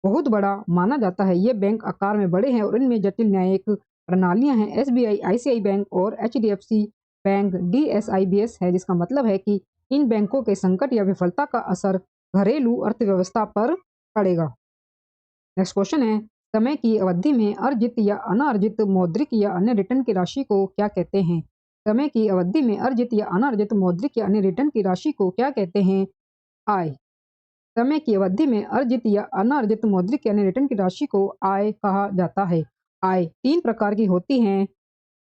बहुत बड़ा माना जाता है। ये बैंक आकार में बड़े हैं और इनमें जटिल न्यायिक प्रणालियां हैं। एसबीआई, आईसीआई बैंक और एचडीएफसी बैंक डीएसआईबीएस है, जिसका मतलब है कि इन बैंकों के संकट या विफलता का असर घरेलू अर्थव्यवस्था पर पड़ेगा। नेक्स्ट क्वेश्चन है, समय की अवधि में अर्जित या अनार्जित मौद्रिक या अन्य रिटर्न की राशि को क्या कहते हैं? समय की अवधि में अर्जित या अनार्जित मौद्रिक या अन्य रिटर्न की राशि को क्या कहते हैं? आय। समय की अवधि में अर्जित या अनार्जित मौद्रिक या अन्य रिटर्न की राशि को आय कहा जाता है। आय 3 प्रकार की होती हैं,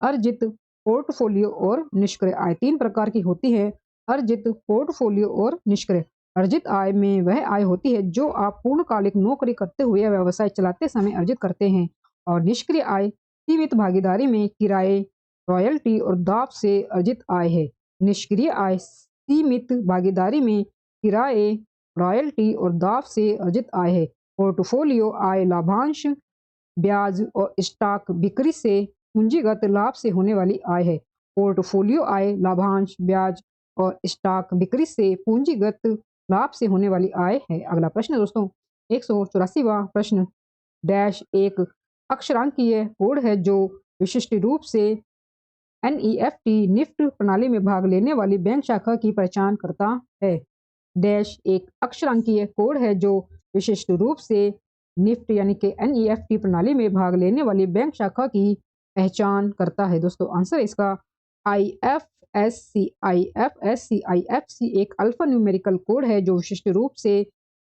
अर्जित, पोर्टफोलियो और निष्क्रिय। आय 3 प्रकार की होती है, अर्जित, पोर्टफोलियो और निष्क्रिय। अर्जित आय में वह आय होती है जो आप पूर्णकालिक नौकरी करते हुए या व्यवसाय चलाते समय अर्जित करते हैं, और निष्क्रिय आय सीमित भागीदारी में किराए, रॉयल्टी और दाव से अर्जित आय है। निष्क्रिय आय सीमित भागीदारी में किराए, रॉयल्टी और दाव से अर्जित आय है। पोर्टफोलियो आय लाभांश, ब्याज और स्टॉक बिक्री से पूंजीगत लाभ से होने वाली आय है। पोर्टफोलियो आय लाभांश, ब्याज और स्टॉक बिक्री से पूंजीगत लाभ से होने वाली आय है। अगला प्रश्न दोस्तों, 184वां प्रश्न, डैश एक अक्षरांकीय कोड है जो विशिष्ट रूप से एनईएफटी निफ्ट प्रणाली में भाग लेने वाली बैंक शाखा की पहचान करता है। डैश एक अक्षरांकीय कोड है जो विशिष्ट रूप से निफ्ट यानी कि एनईएफटी प्रणाली में भाग लेने वाली बैंक शाखा की पहचान करता है? दोस्तों आंसर इसका आईएफएससी एक अल्फा न्यूमेरिकल कोड है जो विशिष्ट रूप से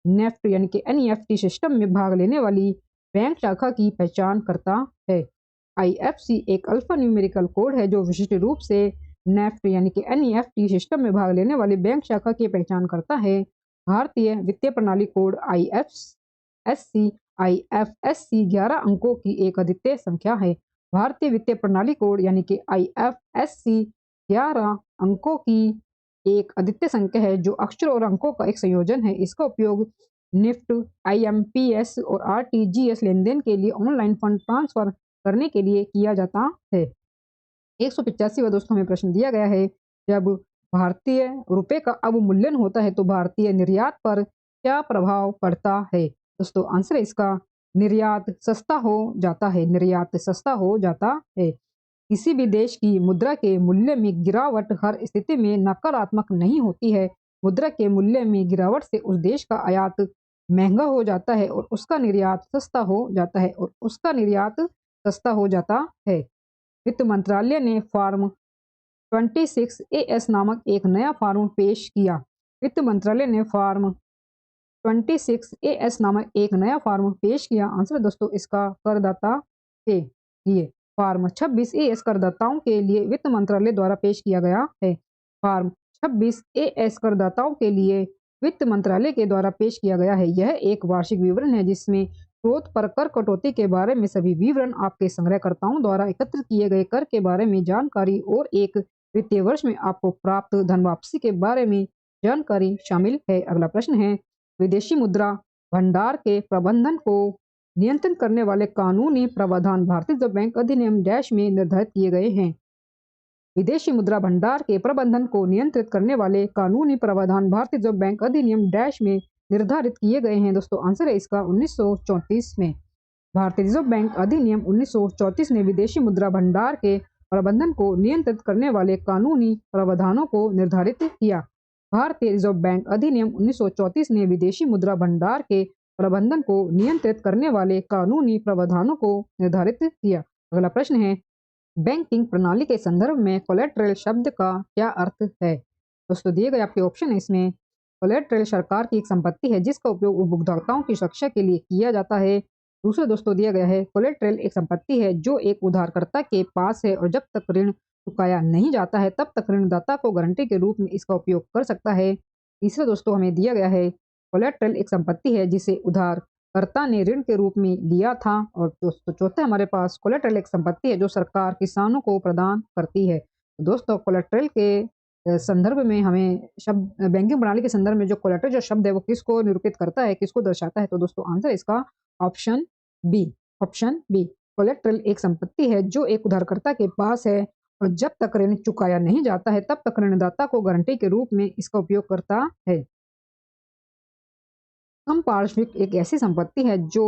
नेफ्ट यानी कि एनईएफटी सिस्टम में भाग लेने वाली बैंक शाखा की पहचान करता है। आईएफसी एक अल्फा न्यूमेरिकल कोड है जो विशिष्ट रूप से नेफ्ट यानी कि एनईएफटी सिस्टम में भाग लेने वाली बैंक शाखा की पहचान करता है। भारतीय वित्तीय प्रणाली कोड आईएफएससी 11 अंकों की एक अद्वितीय संख्या है। भारतीय वित्तीय प्रणाली कोड यानी कि आईएफएससी 11 अंकों की एक अद्वितीय संख्या है जो अक्षर और अंकों का एक संयोजन है। इसका उपयोग निफ्ट, आईएमपीएस और आरटीजीएस लेनदेन के लिए ऑनलाइन फंड ट्रांसफर करने के लिए किया जाता है। 185वां दोस्तों हमें प्रश्न दिया गया है, जब भारतीय रुपए का अवमूल्यन होता है तो भारतीय निर्यात पर क्या प्रभाव पड़ता है? दोस्तों आंसर है इसका निर्यात सस्ता हो जाता है। निर्यात सस्ता हो जाता है। किसी भी देश की मुद्रा के मूल्य में गिरावट हर स्थिति में नकारात्मक नहीं होती है। मुद्रा के मूल्य में गिरावट से उस देश का आयात महंगा हो जाता है और उसका निर्यात सस्ता हो जाता है और वित्त मंत्रालय ने फॉर्म 26 एएस नामक एक नया फॉर्म पेश किया। वित्त मंत्रालय ने फॉर्म 26 एएस नामक एक नया फॉर्म पेश किया। आंसर दोस्तों इसका करदाता के लिए फॉर्म 26 एएस करदाताओं के लिए वित्त मंत्रालय द्वारा पेश किया गया है। फॉर्म 26 एएस करदाताओं के लिए वित्त मंत्रालय के द्वारा पेश किया गया है। यह एक वार्षिक विवरण है जिसमें स्रोत पर कर कटौती के बारे में सभी विवरण, आपके संग्रहकर्ताओं द्वारा एकत्रित किए गए कर के बारे में जानकारी और एक वित्तीय वर्ष में आपको प्राप्त धन वापसी के बारे में जानकारी शामिल है। अगला प्रश्न है, विदेशी मुद्रा भंडार के प्रबंधन को नियंत्रित करने वाले कानूनी प्रावधान भारतीय रिजर्व बैंक अधिनियम डैश में निर्धारित किए गए हैं। विदेशी मुद्रा भंडार के प्रबंधन को नियंत्रित करने वाले कानूनी प्रावधान भारतीय रिजर्व बैंक अधिनियम डैश में निर्धारित किए गए हैं। दोस्तों आंसर है इसका 1934 में। भारतीय रिजर्व बैंक अधिनियम 1934 ने विदेशी मुद्रा भंडार के प्रबंधन को नियंत्रित करने वाले कानूनी प्रावधानों को निर्धारित किया। भारतीय रिजर्व बैंक अधिनियम 1934 ने विदेशी मुद्रा भंडार के प्रबंधन को नियंत्रित करने वाले कानूनी प्रावधानों को निर्धारित किया। अगला प्रश्न है, बैंकिंग प्रणाली के संदर्भ में कोलेटरल शब्द का क्या अर्थ है? दोस्तों दिए गए आपके ऑप्शन है इसमें कोलेटरल सरकार की एक संपत्ति है जिसका उपयोग उपभोक्ताओं की सुरक्षा के लिए किया जाता है। दूसरा दोस्तों दिया गया है कोलेटरल एक संपत्ति है जो एक उधारकर्ता के पास है और जब तक ऋण चुकाया नहीं जाता है तब तक ऋणदाता को गारंटी के रूप में इसका उपयोग कर सकता है। तीसरा दोस्तों हमें दिया गया है कोलेटरल एक संपत्ति है जिसे उधारकर्ता ने ऋण के रूप में लिया था। और दोस्तों चौथा हमारे पास कोलेटरल एक संपत्ति है जो सरकार किसानों को प्रदान करती है। दोस्तों कोलेटरल के संदर्भ में हमें शब्द बैंकिंग प्रणाली के संदर्भ में जो कोलेटरल जो शब्द है वो किसको निरूपित करता है, किसको दर्शाता है? तो दोस्तों आंसर इसका ऑप्शन बी। कोलेटरल एक संपत्ति है जो एक उधारकर्ता के पास है और जब तक ऋण चुकाया नहीं जाता है तब तक ऋणदाता को गारंटी के रूप में इसका उपयोग करता है। समपार्श्विक एक ऐसी संपत्ति है जो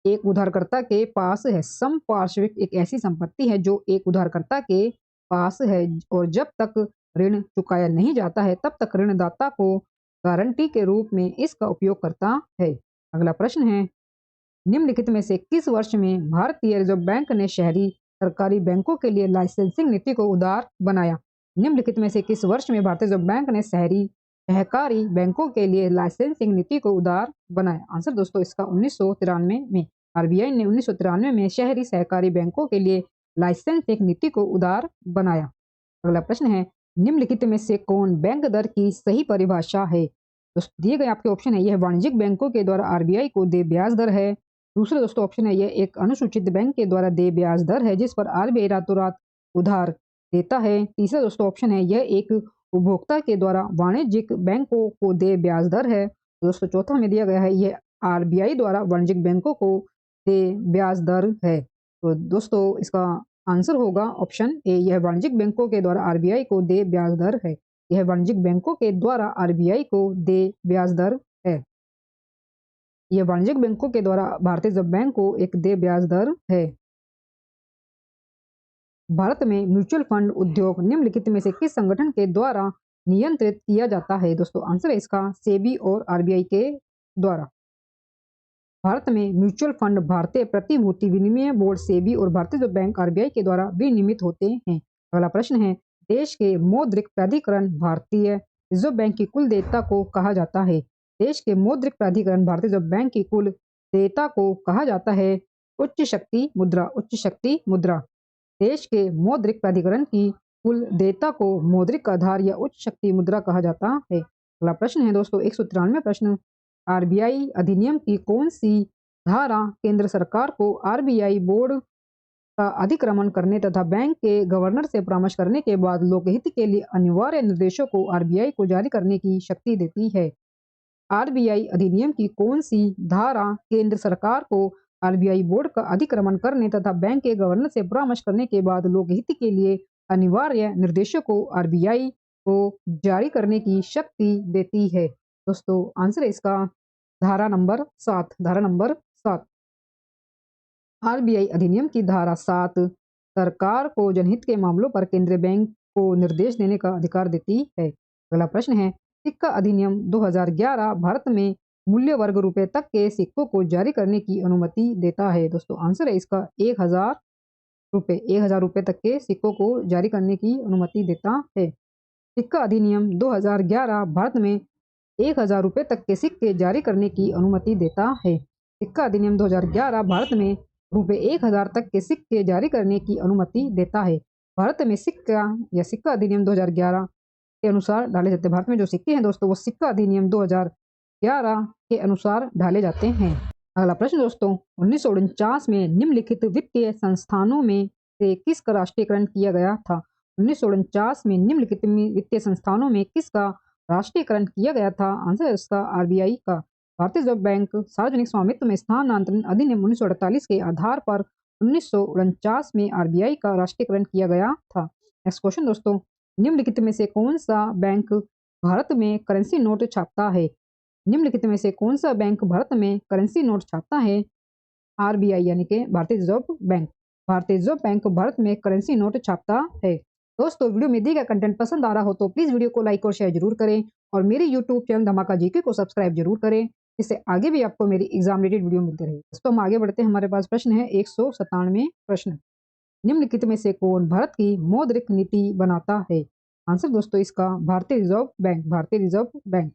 एक उधारकर्ता के पास है। समपार्श्विक एक ऐसी संपत्ति है जो एक उधारकर्ता के पास है और जब तक ऋण चुकाया नहीं जाता है तब तक ऋणदाता को गारंटी के रूप में इसका उपयोग करता है। अगला प्रश्न है, निम्नलिखित में से किस वर्ष में भारतीय रिजर्व बैंक ने शहरी सरकारी बैंकों के लिए लाइसेंसिंग नीति को उदार बनाया? निम्नलिखित में से किस वर्ष में भारतीय रिजर्व बैंक ने शहरी सहकारी बैंकों के लिए लाइसेंसिंग नीति को उदार बनाया? आंसर दोस्तों इसका 1993 में। आरबीआई ने 1993 में शहरी सहकारी बैंकों के लिए लाइसेंसिंग नीति को उदार बनाया। अगला प्रश्न है, निम्नलिखित में से कौन बैंक दर की सही परिभाषा है? दोस्तों दिए गए आपके ऑप्शन है, यह वाणिज्यिक बैंकों के द्वारा आरबीआई को देय ब्याज दर है। दूसरा दोस्तों ऑप्शन है, यह एक अनुसूचित बैंक के द्वारा देय ब्याज दर है जिस पर आरबीआई रातों रात उधार देता है। तीसरा दोस्तों ऑप्शन है, यह एक उपभोक्ता के द्वारा वाणिज्यिक बैंकों को देय ब्याज दर है। दोस्तों चौथा में दिया गया है, यह आरबीआई द्वारा वाणिज्यिक बैंकों को देय ब्याज दर है। तो दोस्तों इसका आंसर होगा ऑप्शन ए, यह वाणिज्यिक बैंकों के द्वारा आरबीआई को देय ब्याज दर है। यह वाणिज्यिक बैंकों के द्वारा आरबीआई को देय ब्याज दर है। यह वाणिज्यिक बैंकों के द्वारा भारतीय रिजर्व बैंक को एक देय ब्याज दर है। भारत में म्यूचुअल फंड उद्योग निम्नलिखित में से किस संगठन के द्वारा नियंत्रित किया जाता है? दोस्तों आंसर है इसका सेबी और आरबीआई के द्वारा। भारत में म्यूचुअल फंड भारतीय प्रतिभूति विनिमय बोर्ड सेबी और भारतीय रिजर्व बैंक आरबीआई के द्वारा विनियमित होते हैं। अगला प्रश्न है, देश के मौद्रिक प्राधिकरण भारतीय रिजर्व बैंक की कुल देयता को कहा जाता है। देश के मौद्रिक प्राधिकरण भारतीय रिजर्व बैंक की कुल देयता को कहा जाता है उच्च शक्ति मुद्रा। उच्च शक्ति मुद्रा। देश के मौद्रिक प्राधिकरण की कुल देयता को मौद्रिक आधार या उच्च शक्ति मुद्रा कहा जाता है। अगला प्रश्न है दोस्तों 193 प्रश्न, आरबीआई अधिनियम की कौन सी धारा केंद्र सरकार को आरबीआई बोर्ड का अधिक्रमण करने तथा बैंक के गवर्नर से परामर्श करने के बाद लोकहित के लिए अनिवार्य निर्देशों को आरबीआई को जारी करने की शक्ति देती है। आरबीआई अधिनियम की कौन सी धारा केंद्र सरकार को आरबीआई बोर्ड का अधिक्रमण करने तथा बैंक के गवर्नर से परामर्श करने के बाद लोकहित के लिए अनिवार्य निर्देशों को आरबीआई को जारी करने की शक्ति देती है? दोस्तों आंसर है इसका धारा नंबर 7। धारा नंबर 7। आरबीआई अधिनियम की धारा 7 सरकार को जनहित के मामलों पर केंद्रीय बैंक को निर्देश देने का अधिकार देती है। अगला प्रश्न है, सिक्का अधिनियम 2011 भारत में मूल्य वर्ग रुपए तक के सिक्कों को जारी करने की अनुमति देता है। दोस्तों आंसर है इसका 1000 रुपए। 1000 रुपए तक के सिक्कों को जारी करने की अनुमति देता है। सिक्का अधिनियम 2011 भारत में 1000 रुपए तक के सिक्के जारी करने की अनुमति देता है। सिक्का अधिनियम 2011 भारत में रुपए 1000 तक के सिक्के जारी करने की अनुमति देता है। भारत में सिक्का या सिक्का अधिनियम 2011 के अनुसार डाले जाते हैं। भारत में जो सिक्के हैं दोस्तों वो सिक्का अधिनियम 2011 के अनुसार डाले जाते हैं। अगला प्रश्न दोस्तों 1949 में निम्नलिखित वित्तीय संस्थानों में से किसका राष्ट्रीयकरण किया गया था? 1949 में निम्नलिखित वित्तीय संस्थानों में किसका राष्ट्रीयकरण किया गया था? आंसर है इसका आरबीआई का। भारतीय रिजर्व बैंक सार्वजनिक स्वामित्व में स्थानांतरण अधिनियम 1948 के आधार पर 1949 में आरबीआई का राष्ट्रीयकरण किया गया था। नेक्स्ट क्वेश्चन दोस्तों, निम्नलिखित में से कौन सा बैंक भारत में करेंसी नोट छापता है? निम्नलिखित में से कौन सा बैंक भारत में करेंसी नोट छापता है? आरबीआई यानी कि भारतीय रिजर्व बैंक। भारतीय रिजर्व बैंक भारत में करेंसी नोट छापता है। दोस्तों वीडियो में दिया गया कंटेंट पसंद आ रहा हो तो प्लीज वीडियो को लाइक और शेयर जरूर करें और मेरे यूट्यूब चैनल धमाका जीके को सब्सक्राइब जरूर करें, जिससे आगे भी आपको मेरी एग्जाम रिलेटेड वीडियो मिलते रहे। दोस्तों हम आगे बढ़ते हैं। हमारे पास प्रश्न है 197 प्रश्न, निम्नलिखित में से कौन भारत की मौद्रिक नीति बनाता है? आंसर दोस्तों इसका भारतीय रिजर्व बैंक। भारतीय रिजर्व बैंक।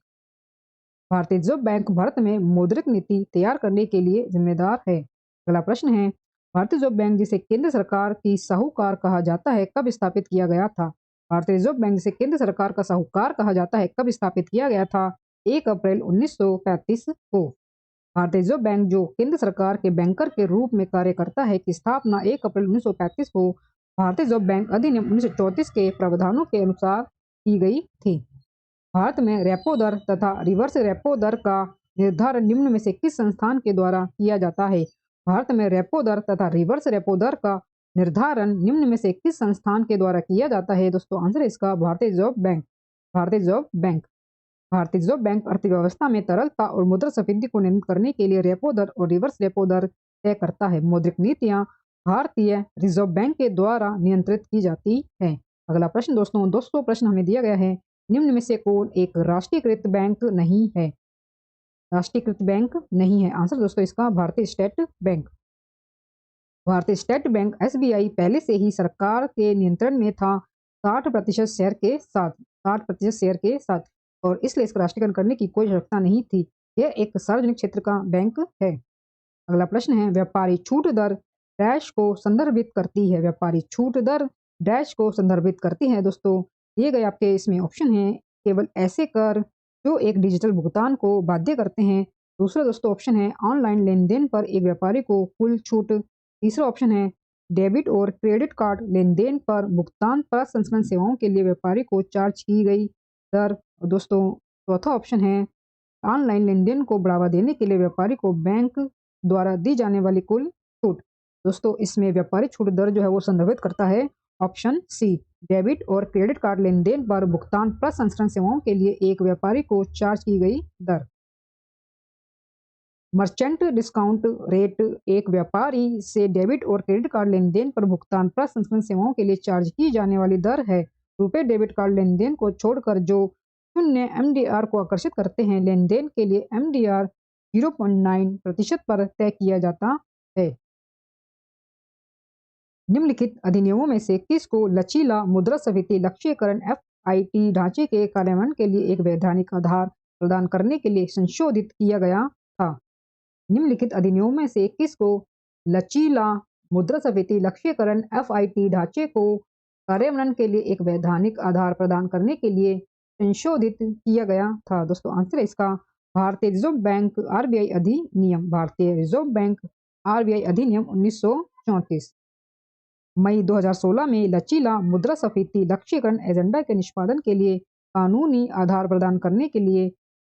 भारतीय रिजर्व बैंक भारत में मौद्रिक नीति तैयार करने के लिए जिम्मेदार है। अगला प्रश्न है, भारतीय रिजर्व बैंक जिसे केंद्र सरकार की साहूकार कहा जाता है कब स्थापित किया गया था? भारतीय रिजर्व बैंक जिसे केंद्र सरकार का साहूकार कहा जाता है कब स्थापित किया गया था? 1 अप्रैल 1935 को। भारतीय रिजर्व बैंक जो केंद्र सरकार के बैंकर के रूप में कार्य करता है की स्थापना 1 अप्रैल 1935 को भारतीय रिजर्व बैंक अधिनियम 1934 के प्रावधानों के अनुसार की गई थी। भारत में रेपो दर तथा रिवर्स रेपो दर का निर्धारण निम्न में से किस संस्थान के द्वारा किया जाता है? भारत में रेपो दर तथा रिवर्स रेपो दर का निर्धारण निम्न में से किस संस्थान के द्वारा किया जाता है? दोस्तों आंसर है इसका भारतीय रिजर्व बैंक। भारतीय रिजर्व बैंक। भारतीय रिजर्व बैंक अर्थव्यवस्था में तरलता और मुद्रास्फीति को नियंत्रित करने के लिए रेपो दर और रिवर्स रेपो दर तय करता है। मौद्रिक नीतियां भारतीय रिजर्व बैंक के द्वारा नियंत्रित की जाती है। अगला प्रश्न दोस्तों 200 प्रश्न हमें दिया गया है, निम्न में से कौन एक राष्ट्रीयकृत बैंक नहीं है? राष्ट्रीयकृत बैंक नहीं है। आंसर दोस्तों इसका भारतीय स्टेट बैंक। भारतीय स्टेट बैंक एसबीआई पहले से ही सरकार के नियंत्रण में था 60% शेयर के साथ। 60% शेयर के साथ और इसलिए इसका राष्ट्रीयकरण करने की कोई आवश्यकता नहीं थी। यह एक सार्वजनिक क्षेत्र का बैंक है। अगला प्रश्न है, व्यापारी छूट दर डैश को संदर्भित करती है? व्यापारी छूट दर डैश को संदर्भित करती है? दोस्तों दिए गए आपके इसमें ऑप्शन है, केवल ऐसे कर जो एक डिजिटल भुगतान को बाध्य करते हैं। दूसरा दोस्तों ऑप्शन है ऑनलाइन लेन देन पर एक व्यापारी को कुल छूट। तीसरा ऑप्शन है डेबिट और क्रेडिट कार्ड लेन देन पर भुगतान प्रसंस्करण सेवाओं के लिए व्यापारी को चार्ज की गई दर। दोस्तों चौथा ऑप्शन है ऑनलाइन लेन देन को बढ़ावा देने के लिए व्यापारी को बैंक द्वारा दी जाने वाली कुल छूट। दोस्तों इसमें व्यापारी छूट दर जो है वो संदर्भित करता है ऑप्शन सी, डेबिट और क्रेडिट कार्ड लेन देन पर भुगतान प्रसंस्करण सेवाओं के लिए एक व्यापारी को चार्ज की गई दर। मर्चेंट डिस्काउंट रेट एक व्यापारी से डेबिट और क्रेडिट कार्ड लेन देन पर भुगतान प्रसंस्करण सेवाओं के लिए चार्ज की जाने वाली दर है। रुपए डेबिट कार्ड लेन देन को छोड़कर जो शून्य एमडीआर को आकर्षित करते हैं, लेन देन के लिए एमडीआर 0.9% पर तय किया जाता है। निम्नलिखित अधिनियमों में से किसको लचीला मुद्रास्फीति लक्ष्यीकरण FIT ढांचे के कार्यान्वयन के लिए एक वैधानिक आधार प्रदान करने के लिए संशोधित किया गया था? निम्नलिखित अधिनियमों में से किसको लचीला मुद्रास्फीति लक्ष्यीकरण FIT ढांचे को कार्यान्वयन के लिए एक वैधानिक आधार प्रदान करने के लिए संशोधित किया गया था? दोस्तों आंसर है इसका भारतीय रिजर्व बैंक RBI अधिनियम, भारतीय रिजर्व बैंक RBI अधिनियम 1934। मई 2016 में लचीला मुद्रास्फीति लक्ष्यीकरण एजेंडा के निष्पादन के लिए कानूनी आधार प्रदान करने के लिए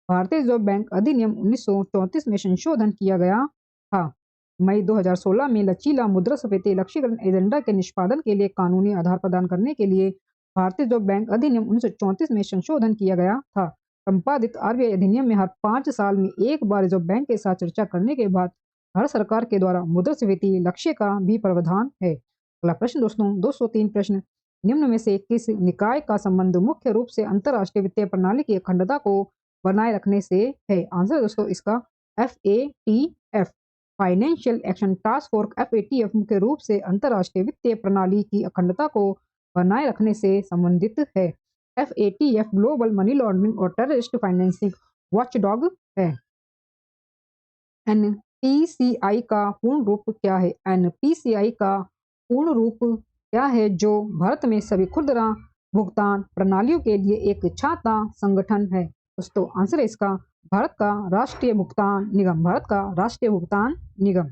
भारतीय रिजर्व बैंक अधिनियम 1934 में संशोधन किया गया था। मई 2016 में लचीला मुद्रास्फीति लक्ष्यीकरण एजेंडा के निष्पादन के लिए कानूनी आधार प्रदान करने के लिए भारतीय रिजर्व बैंक अधिनियम 1934 में संशोधन किया गया था। संपादित RBI अधिनियम में हर 5 साल में एक बार रिजर्व बैंक के साथ चर्चा करने के बाद भारत सरकार के द्वारा मुद्रास्फीति लक्ष्य का भी प्रावधान है। अगला प्रश्न दोस्तों 203 प्रश्न, निम्न में से किस निकाय का संबंध मुख्य रूप से अंतरराष्ट्रीय वित्तीय प्रणाली की अखंडता को बनाए रखने से है? आंसर दोस्तों इसका FATF, financial action task force FATF मुख्य रूप से अंतरराष्ट्रीय वित्तीय प्रणाली की अखंडता को बनाए रखने से संबंधित है। FATF ग्लोबल मनी लॉन्ड्रिंग और टेररिस्ट फाइनेंसिंग वॉचडॉग है। NPCI का पूर्ण रूप क्या है? NPCI का पूर्ण रूप क्या है, जो भारत में सभी खुदरा भुगतान प्रणालियों के लिए एक छाता संगठन है? दोस्तों आंसर है इसका भारत का राष्ट्रीय भुगतान निगम, भारत का राष्ट्रीय भुगतान निगम।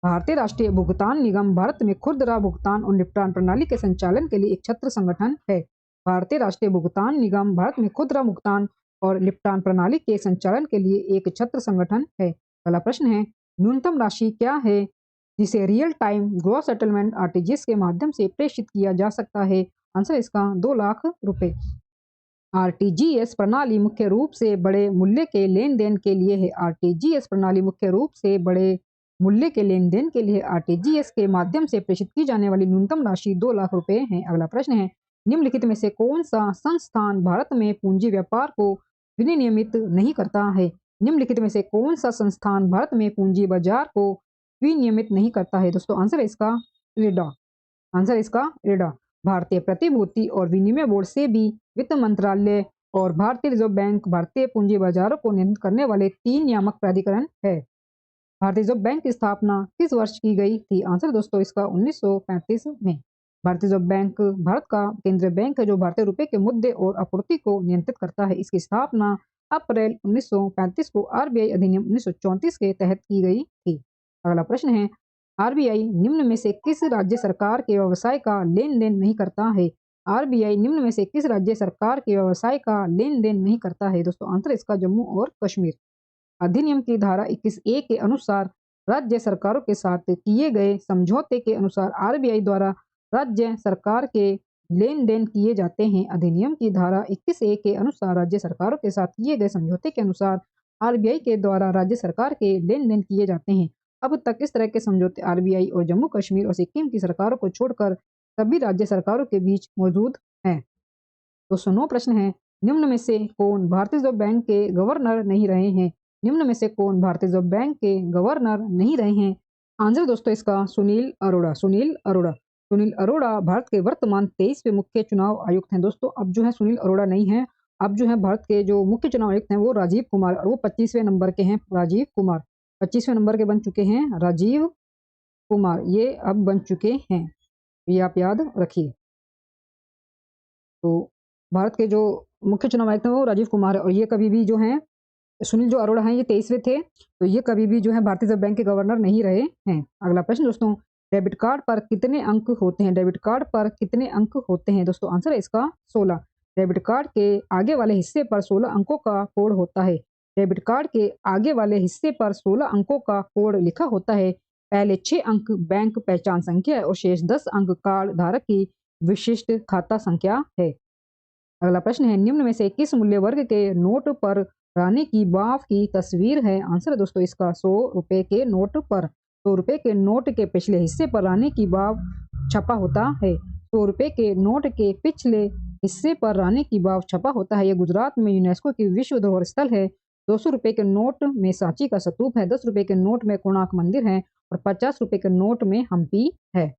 भारतीय राष्ट्रीय भुगतान निगम भारत में खुदरा भुगतान और निपटान प्रणाली के संचालन के लिए एक छत्र संगठन है। भारतीय राष्ट्रीय भुगतान निगम भारत में खुदरा भुगतान और निपटान प्रणाली के संचालन के लिए एक छत्र संगठन है। अगला प्रश्न है, न्यूनतम राशि क्या है जिसे real time gross settlement RTGS के माध्यम से प्रेषित किया जा सकता है? आंसर इसका 2 लाख रुपए। RTGS प्रणाली मुख्य रूप से बड़े मूल्य के लेन देन के लिए है। RTGS प्रणाली मुख्य रूप से बड़े मूल्य के लेन देन के लिए RTGS के माध्यम से प्रेषित की जाने वाली न्यूनतम राशि 2 लाख रुपए है। अगला प्रश्न है, निम्नलिखित में से कौन सा संस्थान भारत में पूंजी व्यापार को विनियमित नहीं करता है? निम्नलिखित में से कौन सा संस्थान भारत में पूंजी बाजार को विनियमित नहीं करता है? दोस्तों आंसर है इसका IRDA, आंसर इसका IRDA। भारतीय प्रतिभूति और विनिमय बोर्ड से भी वित्त मंत्रालय और भारतीय रिजर्व बैंक भारतीय पूंजी बाजारों को नियंत्रित करने वाले 3 नियामक प्राधिकरण है। भारतीय रिजर्व बैंक की स्थापना किस वर्ष की गई थी? आंसर दोस्तों इसका 1935 में। भारतीय रिजर्व बैंक भारत का केंद्रीय बैंक है जो भारतीय रुपए के मुद्दे और आपूर्ति को नियंत्रित करता है। इसकी स्थापना अप्रैल 1935 को RBI अधिनियम 1934 के तहत की गई थी। अगला प्रश्न है, RBI निम्न में से किस राज्य सरकार के व्यवसाय का लेन देन नहीं करता है? RBI निम्न में से किस राज्य सरकार के व्यवसाय का लेन देन नहीं करता है? दोस्तों आंसर इसका जम्मू और कश्मीर। अधिनियम की धारा 21A के अनुसार राज्य सरकारों के साथ किए गए समझौते के अनुसार RBI द्वारा राज्य सरकार के लेन देन किए जाते हैं। अधिनियम की धारा 21A के अनुसार राज्य सरकारों के साथ किए गए समझौते के अनुसार RBI के द्वारा राज्य सरकार के लेन देन किए जाते हैं। अब तक इस तरह के समझौते RBI और जम्मू कश्मीर और सिक्किम की सरकारों को छोड़कर सभी राज्य सरकारों के बीच मौजूद हैं। तो 9 प्रश्न है, निम्न में से कौन भारतीय रिजर्व बैंक के गवर्नर नहीं रहे हैं? निम्न में से कौन भारतीय रिजर्व बैंक के गवर्नर नहीं रहे हैं? आंसर दोस्तों इसका सुनील अरोड़ा, सुनील अरोड़ा। सुनील अरोड़ा भारत के वर्तमान 23वें मुख्य चुनाव आयुक्त हैं। दोस्तों अब जो है सुनील अरोड़ा नहीं है, अब जो है भारत के जो मुख्य चुनाव आयुक्त हैं वो राजीव कुमार, और वो 25वें नंबर के हैं। राजीव कुमार 25वें नंबर के बन चुके हैं, राजीव कुमार ये अब बन चुके हैं, ये आप याद रखिए। तो भारत के जो मुख्य चुनाव आयुक्त हैं वो राजीव कुमार है, और ये कभी भी जो हैं सुनील जो अरोड़ा हैं ये 23वें थे, तो ये कभी भी जो है भारतीय रिजर्व बैंक के गवर्नर नहीं रहे हैं। अगला प्रश्न दोस्तों, डेबिट कार्ड पर कितने अंक होते हैं? डेबिट कार्ड पर कितने अंक होते हैं? दोस्तों आंसर है इसका 16। डेबिट कार्ड के आगे वाले हिस्से पर 16 अंकों का कोड होता है। डेबिट कार्ड के आगे वाले हिस्से पर 16 अंकों का कोड लिखा होता है। पहले 6 अंक बैंक पहचान संख्या है और शेष 10 अंक कार्ड धारक की विशिष्ट खाता संख्या है। अगला प्रश्न है, निम्न में से किस मूल्य वर्ग के नोट पर रानी की वाव की तस्वीर है? आंसर है दोस्तों इसका 100 रुपए के नोट पर। 100 रुपए के नोट के पिछले हिस्से पर रानी की वाव छपा होता है। 100 रुपए के नोट के पिछले हिस्से पर रानी की वाव छपा होता है। यह गुजरात में यूनेस्को की विश्व धरोहर स्थल है। ₹200 के नोट में सांची का स्तूप है, ₹10 के नोट में कोणार्क मंदिर है और ₹50 के नोट में हम्पी है।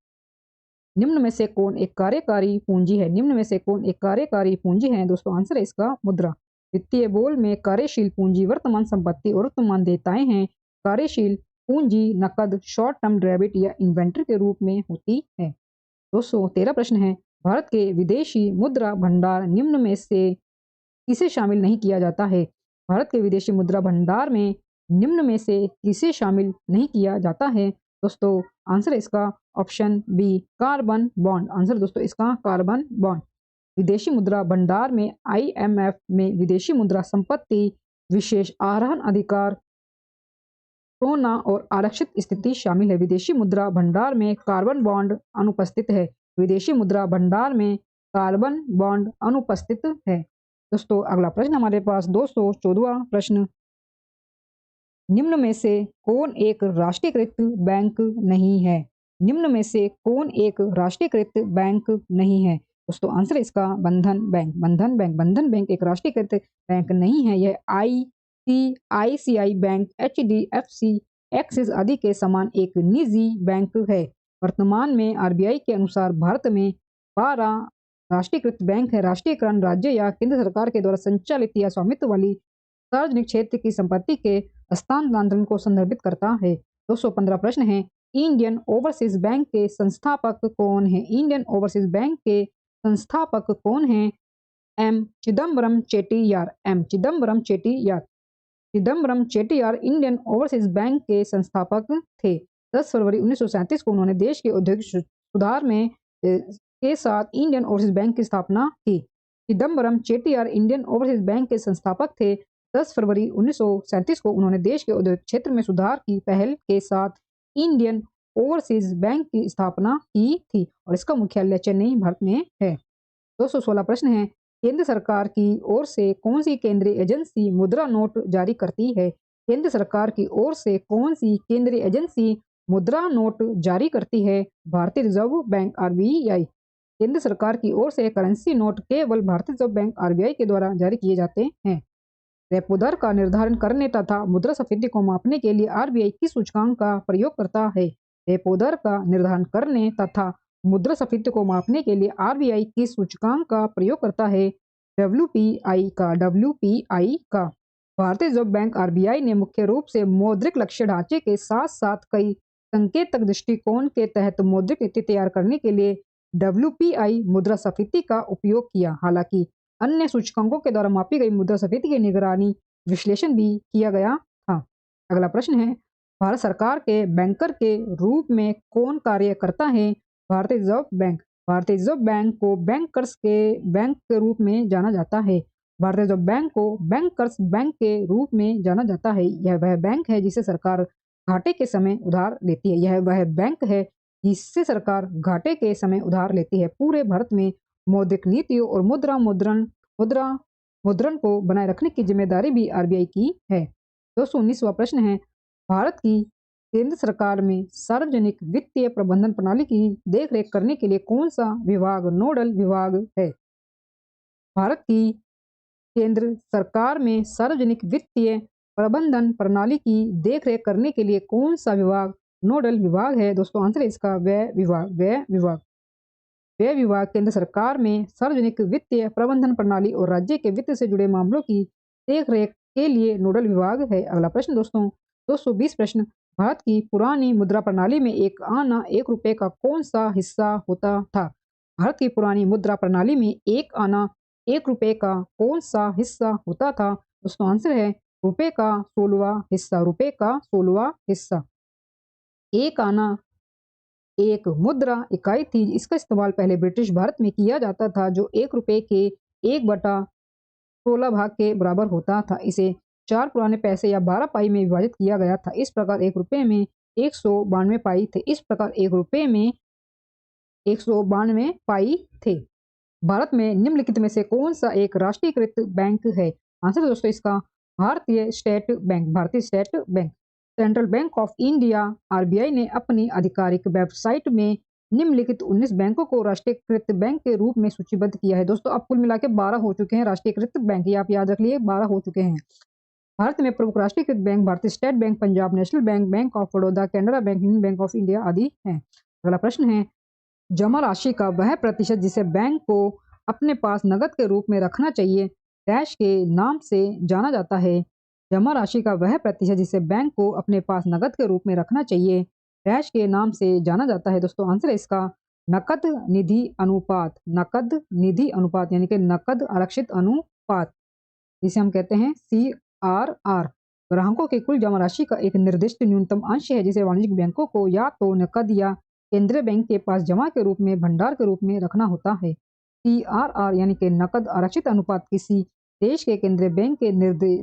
निम्न में से कौन एक कार्यकारी पूंजी है? निम्न में से कौन एक कार्यकारी पूंजी है? दोस्तों आंसर है इसका मुद्रा। वित्तीय बोल में कार्यशील पूंजी वर्तमान संपत्ति और वर्तमान देयताएं हैं। कार्यशील पूंजी नकद, शॉर्ट टर्म डेबिट या इन्वेंट्री के रूप में होती है। दोस्तों 13 प्रश्न है, भारत के विदेशी मुद्रा भंडार निम्न में से किसे शामिल नहीं किया जाता है? भारत के विदेशी मुद्रा भंडार में निम्न में से किसे शामिल नहीं किया जाता है? दोस्तों आंसर है इसका option B, carbon bond. Answer दोस्तों इसका कार्बन बॉन्ड। विदेशी मुद्रा भंडार में आईएमएफ में विदेशी मुद्रा संपत्ति, विशेष आहरण अधिकार, सोना और आरक्षित स्थिति शामिल है। विदेशी मुद्रा भंडार में कार्बन बॉन्ड अनुपस्थित है। विदेशी मुद्रा भंडार में कार्बन बॉन्ड अनुपस्थित है। दोस्तों अगला प्रश्न हमारे पास 214वां प्रश्न, निम्न में से कौन एक राष्ट्रीयकृत बैंक नहीं है? निम्न में से कौन एक राष्ट्रीयकृत बैंक नहीं है? दोस्तों आंसर है इसका बंधन बैंक। बंधन बैंक एक राष्ट्रीयकृत बैंक नहीं है। यह आईसीआईसीआई बैंक, एचडीएफसी, एक्सिस आदि के समान एक निजी बैंक है। वर्तमान में आरबीआई के अनुसार भारत में 12 राष्ट्रीयकृत बैंक है। राष्ट्रीयकरण राज्य या केंद्र सरकार के द्वारा संचालित या स्वामित्व वाली सार्वजनिक क्षेत्र की संपत्ति के हस्तांतरण को संदर्भित करता है। 215 प्रश्न है, इंडियन ओवरसीज बैंक के संस्थापक कौन है? इंडियन ओवरसीज बैंक के संस्थापक कौन है? M Chidambaram Chettiar. M Chidambaram Chettiar. Chidambaram Chettiar Indian Overseas Bank के संस्थापक थे। 10 फरवरी 1937 को उन्होंने देश के औद्योगिक सुधार में के साथ इंडियन ओवरसीज बैंक की स्थापना की। Chidambaram Chettiar Indian Overseas Bank के संस्थापक थे। 10 फरवरी 1937 को उन्होंने देश के औद्योगिक क्षेत्र में सुधार की पहल के साथ इंडियन ओवरसीज बैंक की स्थापना की थी और इसका मुख्यालय चेन्नई, भारत में है। 216 प्रश्न है, केंद्र सरकार की ओर से कौन सी केंद्रीय एजेंसी मुद्रा नोट जारी करती है? केंद्र सरकार की ओर से कौन सी केंद्रीय एजेंसी मुद्रा नोट जारी करती है? भारतीय रिजर्व बैंक, आरबीआई। केंद्र सरकार की ओर से करेंसी नोट केवल भारतीय रिजर्व बैंक, आरबीआई के द्वारा जारी किए जाते हैं। रेपो दर का निर्धारण करने तथा मुद्रास्फीति को मापने के लिए आरबीआई किस सूचकांक का प्रयोग करता है? रेपो दर का निर्धारण करने तथा मुद्रास्फीति को मापने के लिए आरबीआई किस सूचकांक का प्रयोग करता है? डब्ल्यूपीआई का। भारतीय रिजर्व बैंक, आरबीआई ने मुख्य रूप से मौद्रिक लक्ष्य ढांचे के साथ साथ कई संकेतक दृष्टिकोण के तहत मौद्रिक नीति तैयार करने के लिए डब्ल्यूपीआई मुद्रास्फीति का उपयोग किया। हालांकि अन्य सूचकांकों के द्वारा मापी गई मुद्रास्फीति की निगरानी, विश्लेषण भी किया गया था। अगला प्रश्न है, भारत सरकार के बैंकर के रूप में कौन कार्य करता है? भारतीय रिजर्व बैंक। भारतीय रिजर्व बैंक को बैंकर्स के बैंक के रूप में जाना जाता है। भारतीय रिजर्व बैंक को बैंकर्स बैंक के रूप में जाना जाता है। यह वह बैंक है जिसे सरकार घाटे के समय उधार लेती है। यह वह बैंक है जिससे सरकार घाटे के समय उधार लेती है। पूरे भारत में मौद्रिक नीतियों और मुद्रण को बनाए रखने की जिम्मेदारी भी आरबीआई की है। 219वां प्रश्न है, भारत की केंद्र सरकार में सार्वजनिक वित्तीय प्रबंधन प्रणाली की देखरेख करने के लिए कौन सा विभाग नोडल विभाग है? भारत की केंद्र सरकार में सार्वजनिक वित्तीय प्रबंधन प्रणाली की देखरेख करने के लिए कौन सा विभाग नोडल विभाग है? दोस्तों आंसर है इसका व्यय विभाग। व्यय विभाग केंद्र सरकार में सार्वजनिक वित्तीय प्रबंधन प्रणाली और राज्य के वित्त से जुड़े मामलों की देखरेख के लिए नोडल विभाग है। अगला प्रश्न दोस्तों 220 प्रश्न, भारत की पुरानी मुद्रा प्रणाली में एक आना 1 रुपए का कौन सा हिस्सा होता था? भारत की पुरानी मुद्रा प्रणाली में एक आना 1 रुपए का कौन सा हिस्सा होता था? दोस्तों आंसर है रुपए का 16वां हिस्सा। रुपए का 16वां हिस्सा। एक आना एक मुद्रा इकाई थी। इसका इस्तेमाल पहले ब्रिटिश भारत में किया जाता था, जो 1 रुपए के 1/16 भाग के बराबर होता था। इसे 4 पुराने पैसे या 12 पाई में विभाजित किया गया था। इस प्रकार 1 रुपए में 192 पाई थे। इस प्रकार 1 रुपए में 192 पाई थे। भारत में निम्नलिखित में से कौन सा एक राष्ट्रीयकृत बैंक है? आंसर दोस्तों इसका भारतीय स्टेट बैंक। भारतीय state bank. Central bank of India, RBI ने अपनी आधिकारिक वेबसाइट में निम्नलिखित 19 बैंकों को राष्ट्रीयकृत बैंक के रूप में सूचीबद्ध किया है। दोस्तों अब कुल मिला के 12 हो चुके हैं राष्ट्रीयकृत बैंक। ये आप याद रख लिए 12 हो चुके हैं। भारत में प्रमुख राष्ट्रीयकृत बैंक भारतीय state bank, Punjab national bank, bank of Baroda, Canara bank, union bank of India आदि हैं। अगला प्रश्न है, जमा राशि का वह प्रतिशत जिसे बैंक को अपने पास नकद के रूप में रखना चाहिए डैश के नाम से जाना जाता है। जमा राशि का वह प्रतिशत जिसे बैंक को अपने पास नकद के रूप में रखना चाहिए डैश के नाम से जाना जाता है। दोस्तों आंसर है इसका नकद निधि अनुपात। नकद निधि अनुपात यानी कि नकद आरक्षित अनुपात, जिसे हम कहते हैं CRR। ग्राहकों की कुल जमा राशि का एक निर्दिष्ट न्यूनतम अंश है जिसे वाणिज्यिक बैंकों को या तो नकद या केंद्रीय बैंक के पास जमा के रूप में भंडार के रूप में रखना होता है। CRR यानी कि नकद आरक्षित अनुपात किसी देश के केंद्रीय बैंक के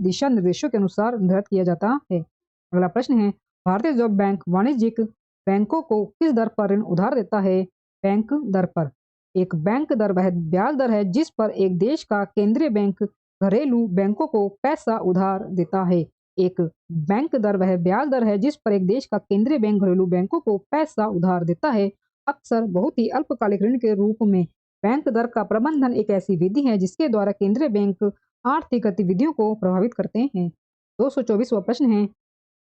दिशा निर्देशों के अनुसार निर्धारित किया जाता है। अगला प्रश्न है, भारतीय रिजर्व बैंक वाणिज्यिक बैंकों को किस दर पर ऋण उधार देता है? बैंक दर पर। एक बैंक दर वह ब्याज दर है जिस पर एक देश का केंद्रीय बैंक घरेलू बैंकों को पैसा उधार देता है। एक बैंक दर वह ब्याज दर है जिस पर एक देश का केंद्रीय बैंक घरेलू बैंकों को पैसा उधार देता है। अक्सर बहुत ही अल्पकालिक ऋण के रूप में बैंक दर का प्रबंधन एक ऐसी विधि है जिसके द्वारा केंद्रीय बैंक आर्थिक गतिविधियों को प्रभावित करते हैं। 224वां प्रश्न है,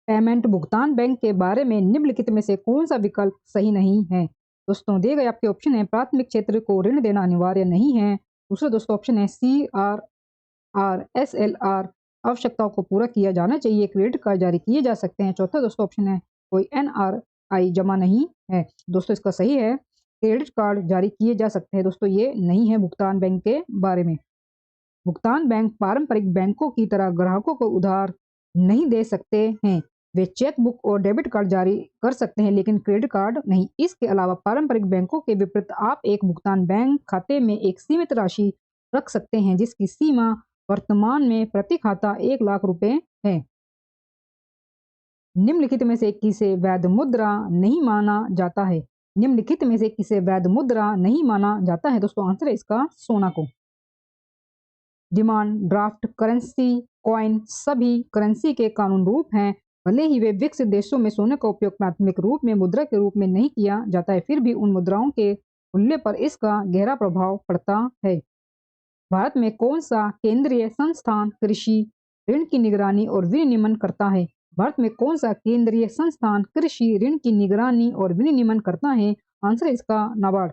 पेमेंट भुगतान बैंक के बारे में निम्नलिखित में से कौन सा विकल्प सही नहीं है? दोस्तों दिए गए आपके ऑप्शन है, प्राथमिक क्षेत्र को ऋण देना अनिवार्य नहीं है। दूसरा दोस्तों ऑप्शन है CRR SLR आवश्यकताओं को पूरा किया जाना चाहिए, क्रेडिट कार्ड जारी किए जा सकते हैं। चौथा दोस्तों ऑप्शन है कोई NRI जमा नहीं है। दोस्तों इसका सही है, क्रेडिट कार्ड जारी किए जा सकते हैं। दोस्तों ये नहीं है भुगतान बैंक के बारे में। भुगतान बैंक पारंपरिक बैंकों की तरह ग्राहकों को उधार नहीं दे सकते हैं। वे चेक बुक और डेबिट कार्ड जारी कर सकते हैं लेकिन क्रेडिट कार्ड नहीं। इसके अलावा पारंपरिक बैंकों के विपरीत आप एक भुगतान बैंक खाते में एक सीमित राशि रख सकते हैं जिसकी सीमा वर्तमान में प्रति खाता 1 लाख रुपए है। निम्नलिखित में से किसे वैध मुद्रा नहीं माना जाता है? निम्नलिखित में से किसे वैध मुद्रा नहीं माना जाता है? दोस्तों आंसर है इसका सोना को। डिमांड ड्राफ्ट करेंसी कॉइन सभी करेंसी के कानून रूप हैं। भले ही वे विकसित देशों में सोने का उपयोग प्राथमिक रूप में मुद्रा के रूप में नहीं किया जाता है, फिर भी उन मुद्राओं के मूल्य पर इसका गहरा प्रभाव पड़ता है। भारत में कौन सा केंद्रीय संस्थान कृषि ऋण की निगरानी और विनियमन करता है? भारत में कौन सा केंद्रीय संस्थान कृषि ऋण की निगरानी और विनियमन करता है? आंसर है इसका नाबार्ड।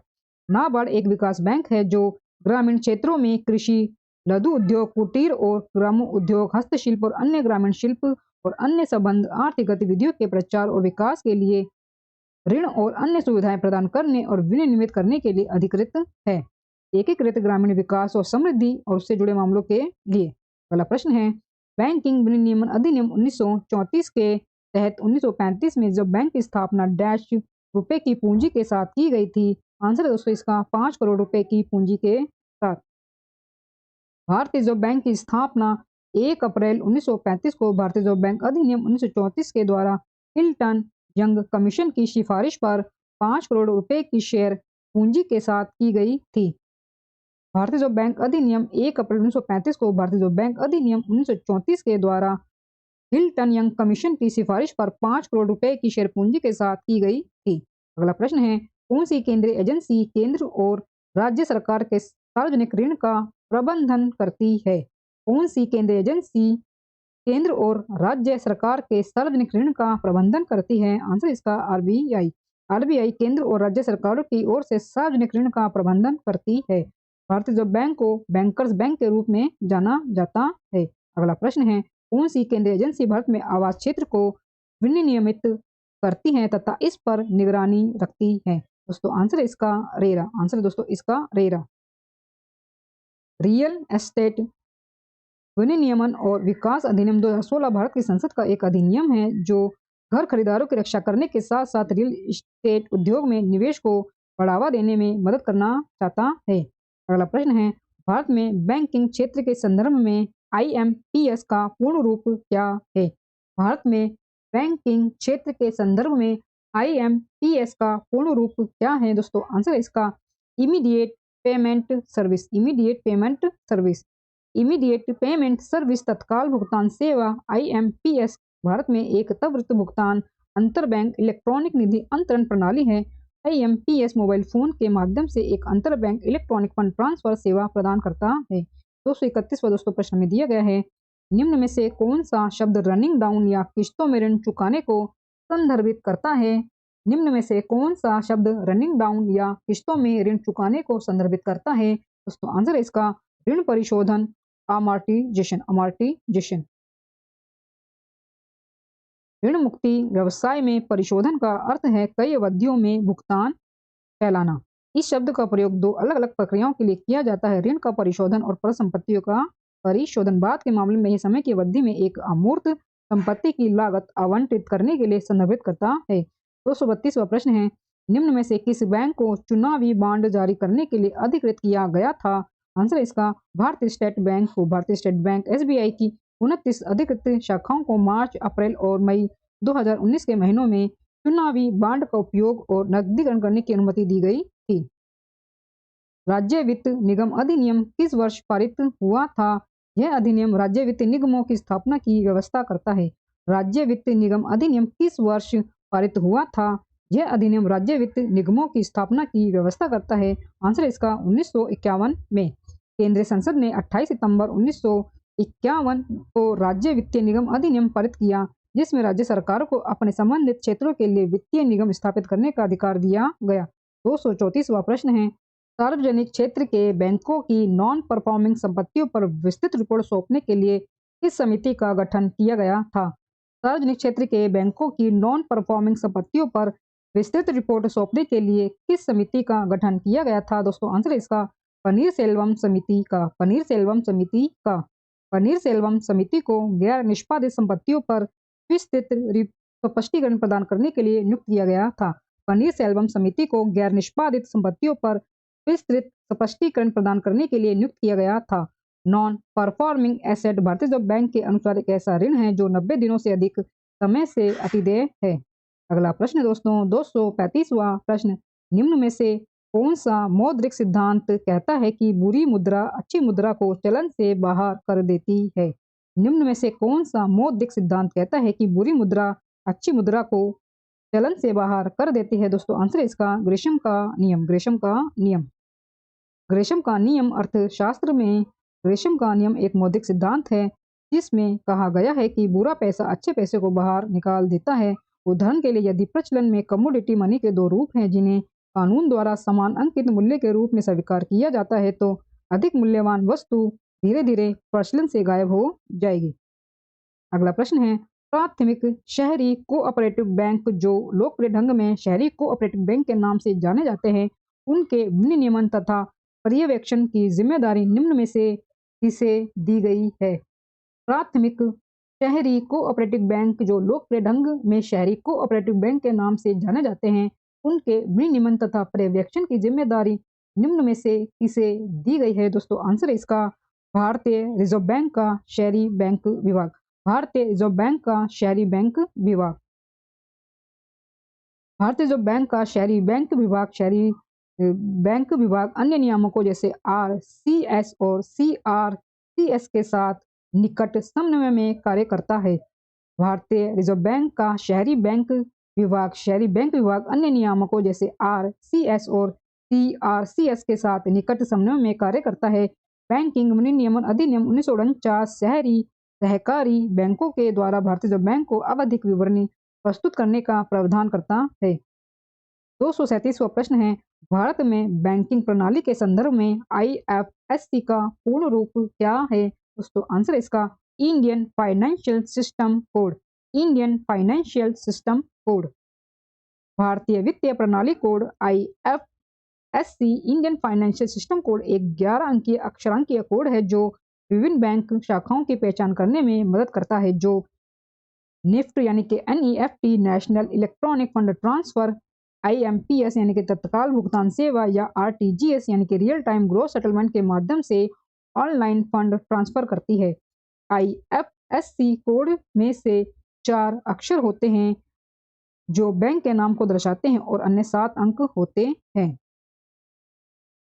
नाबार्ड एक विकास बैंक है जो ग्रामीण क्षेत्रों में कृषि, लघु उद्योग, कुटीर और ग्राम उद्योग, हस्तशिल्प और अन्य ग्रामीण शिल्प और अन्य संबंध आर्थिक गतिविधियों के प्रचार और विकास के लिए ऋण और अन्य सुविधाएं प्रदान करने और विनियमित करने के लिए अधिकृत है। एकीकृत ग्रामीण विकास और समृद्धि और उससे जुड़े मामलों के लिए। अगला प्रश्न है, बैंकिंग विनियमन अधिनियम 1934 के तहत 1935 में जब बैंक की स्थापना डैश रुपए की पूंजी के साथ की गई थी? आंसर है दोस्तों इसका 5 करोड़ रुपए की पूंजी के साथ। भारतीय रिजर्व बैंक की स्थापना 1 अप्रैल 1935 को भारतीय रिजर्व बैंक अधिनियम 1934 के द्वारा हिल्टन यंग कमीशन की सिफारिश पर 5 करोड़ रुपए की शेयर पूंजी के साथ की गई थी। भारतीय रिजर्व बैंक अधिनियम 1 अप्रैल 1935 को भारतीय रिजर्व बैंक अधिनियम 1934 के द्वारा हिल्टन यंग कमीशन की सिफारिश पर 5 करोड़ रुपए की शेयर पूंजी के साथ की गई थी। अगला प्रश्न है, कौन सी केंद्रीय एजेंसी केंद्र और राज्य सरकार के सार्वजनिक ऋण का प्रबंधन करती है? कौन सी केंद्रीय एजेंसी केंद्र और राज्य सरकार के सार्वजनिक ऋण का प्रबंधन करती है? आंसर इसका RBI। RBI केंद्र और राज्य सरकारों की ओर से सार्वजनिक ऋण का प्रबंधन करती है। भारतीय रिजर्व बैंक को बैंकर्स बैंक के रूप में जाना जाता है। अगला प्रश्न है, कौन सी केंद्रीय एजेंसी भारत में आवास क्षेत्र को विनियमित करती है तथा इस पर निगरानी रखती है? दोस्तों आंसर है इसका रेरा। आंसर है दोस्तों इसका रेरा। रियल एस्टेट विनियमन और विकास अधिनियम 2016 भारत की संसद का एक अधिनियम है जो घर खरीदारों की रक्षा करने के साथ साथ रियल एस्टेट उद्योग में निवेश को बढ़ावा देने में मदद करना चाहता है। अगला प्रश्न है, भारत में बैंकिंग क्षेत्र के संदर्भ में IMPS का पूर्ण रूप क्या है? भारत में बैंकिंग क्षेत्र के संदर्भ में IMPS का पूर्ण रूप क्या है? दोस्तों आंसर है इसका immediate payment service. Immediate payment service. Immediate payment service तत्काल भुगतान सेवा IMPS भारत में एक त्वरित भुगतान अंतर बैंक इलेक्ट्रॉनिक निधि अंतरण प्रणाली है। IMPS मोबाइल फोन के माध्यम से एक अंतर बैंक इलेक्ट्रॉनिक फंड ट्रांसफर सेवा प्रदान करता है। 231वां दोस्तों प्रश्न में दिया गया है, निम्न में से कौन सा शब्द रनिंग डाउन या किश्तों में ऋण चुकाने को संदर्भित करता है? निम्न में से कौन सा शब्द रनिंग डाउन या किश्तों में ऋण चुकाने को संदर्भित करता है? दोस्तों आंसर है इसका ऋण परिशोधन, अमार्टिजेशन, अमार्टिजेशन। ऋण मुक्ति व्यवसाय में परिशोधन का अर्थ है कई अवधियों में भुगतान फैलाना। इस शब्द का प्रयोग दो अलग अलग प्रक्रियाओं के लिए किया जाता है, ऋण का परिशोधन और परिसंपत्तियों का परिशोधन। बाद के मामले में यह समय की अवधि में एक अमूर्त संपत्ति की लागत आवंटित करने के लिए संदर्भित करता है। 232वां प्रश्न है, निम्न में से किस बैंक को चुनावी बांड जारी करने के लिए अधिकृत किया गया था? आंसर इसका भारतीय स्टेट बैंक को। भारतीय स्टेट बैंक एसबीआई की 29 अधिकृत शाखाओं को मार्च, अप्रैल और मई 2019 के महीनों में चुनावी बांड का उपयोग और नकदीकरण करने की अनुमति दी गई थी। राज्य वित्त निगम अधिनियम किस वर्ष पारित हुआ था? यह अधिनियम राज्य वित्त निगमों की स्थापना की व्यवस्था करता है। राज्य वित्त निगम अधिनियम किस वर्ष पारित हुआ था? यह अधिनियम राज्य वित्त निगमों की स्थापना की व्यवस्था करता है। आंसर इसका 1951 में। केंद्रीय संसद ने 28 सितंबर 1951 को राज्य वित्तीय निगम अधिनियम पारित किया, जिसमें राज्य सरकारों को अपने संबंधित क्षेत्रों के लिए वित्तीय निगम स्थापित करने का अधिकार दिया गया। 234वां प्रश्न है, सार्वजनिक क्षेत्र के बैंकों की नॉन परफॉर्मिंग संपत्तियों पर विस्तृत रिपोर्ट सौंपने के लिए किस समिति का गठन किया गया था? सार्वजनिक क्षेत्र के बैंकों की नॉन परफॉर्मिंग संपत्तियों पर विस्तृत रिपोर्ट सौंपने के लिए किस समिति का गठन किया गया था? दोस्तों आंसर इसका पनीरसेल्वम समिति का। पनीरसेल्वम समिति का। पनीरसेल्वम समिति को गैर निष्पादित संपत्तियों पर विस्तृत स्पष्टीकरण प्रदान करने के लिए नियुक्त किया गया था। पनीरसेल्वम समिति को गैर निष्पादित संपत्तियों पर विस्तृत स्पष्टीकरण प्रदान करने के लिए नियुक्त किया गया था। नॉन परफॉर्मिंग एसेट भारतीय रिजर्व बैंक के अनुसार एक ऐसा ऋण है जो 90 दिनों से अधिक समय से अतिदेय है। अगला प्रश्न दोस्तों 235वां प्रश्न, निम्न में से कौन सा मौद्रिक सिद्धांत कहता है कि बुरी मुद्रा अच्छी मुद्रा को चलन से बाहर कर देती है? निम्न में से कौन सा मौद्रिक सिद्धांत कहता है कि बुरी मुद्रा अच्छी मुद्रा को चलन से बाहर कर देती है? दोस्तों आंसर इसका ग्रेशम का नियम। ग्रेशम का नियम। ग्रेशम का नियम अर्थशास्त्र में ग्रेशम का नियम एक मौद्रिक सिद्धांत है जिसमें कहा गया है कि बुरा पैसा अच्छे पैसे को बाहर निकाल देता है। उदाहरण के लिए यदि प्रचलन में कमोडिटी मनी के दो रूप हैं जिन्हें कानून द्वारा समान अंकित मूल्य के रूप में स्वीकार किया जाता है तो अधिक मूल्यवान वस्तु धीरे धीरे प्रचलन से गायब हो जाएगी। अगला प्रश्न है, प्राथमिक शहरी कोऑपरेटिव बैंक जो लोकप्रिय ढंग में शहरी कोऑपरेटिव बैंक के नाम से जाने जाते हैं, उनके विनियमन तथा पर्यवेक्षण की जिम्मेदारी निम्न में से किसे दी गई है? प्राथमिक शहरी कोऑपरेटिव बैंक जो लोकप्रिय ढंग में शहरी कोऑपरेटिव बैंक के नाम से जाने जाते हैं, उनके विनियमन तथा पर्यवेक्षण की जिम्मेदारी निम्न में से किसे दी गई है? दोस्तों आंसर है इसका भारतीय रिजर्व बैंक का शहरी बैंक विभाग। भारतीय रिजर्व बैंक का शहरी बैंक विभाग। भारतीय रिजर्व बैंक का शहरी बैंक विभाग शहरी बैंक विभाग अन्य नियामकों जैसे आरसीएस और सीआरसीएस के साथ निकट समन्वय में कार्य करता है। भारतीय रिजर्व बैंक का शहरी बैंक विभाग अन्य नियामकों जैसे आरसीएस और सीआरसीएस के साथ निकट समन्वय में कार्य करता है। बैंकिंग विनियमन अधिनियम 1949 शहरी सहकारी बैंकों के द्वारा भारतीय रिजर्व बैंक को आवधिक विवरणी प्रस्तुत करने का प्रावधान करता है। 237वां प्रश्न है, भारत में बैंकिंग प्रणाली के संदर्भ में आईएफएससी का पूर्ण रूप क्या है? दोस्तों आंसर इसका Indian financial system code. Indian financial system code. भारतीय वित्तीय प्रणाली code IFSC Indian financial system code एक 11 अंकीय अक्षरांकीय कोड है जो विभिन्न बैंक शाखाओं की पहचान करने में मदद करता है जो निफ्ट यानी कि NEFT national electronic fund transfer, IMPS यानी कि तत्काल भुगतान सेवा या आरटीजीएस यानी कि रियल टाइम ग्रोस सेटलमेंट के माध्यम से ऑनलाइन फंड ट्रांसफर करती है। आईएफएससी कोड में से 4 अक्षर होते हैं जो बैंक के नाम को दर्शाते हैं और अन्य 7 अंक होते हैं।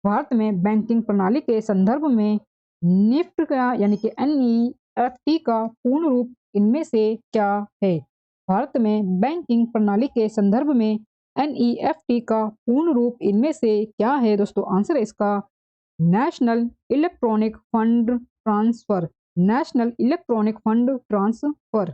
भारत में बैंकिंग प्रणाली के संदर्भ में निफ्ट का यानी कि एनईएफटी का पूर्ण रूप इनमें से क्या है? भारत में बैंकिंग प्रणाली के संदर्भ में एनईएफटी का पूर्ण रूप इनमें से क्या है? दोस्तों आंसर है इसका national electronic fund transfer. National electronic fund transfer.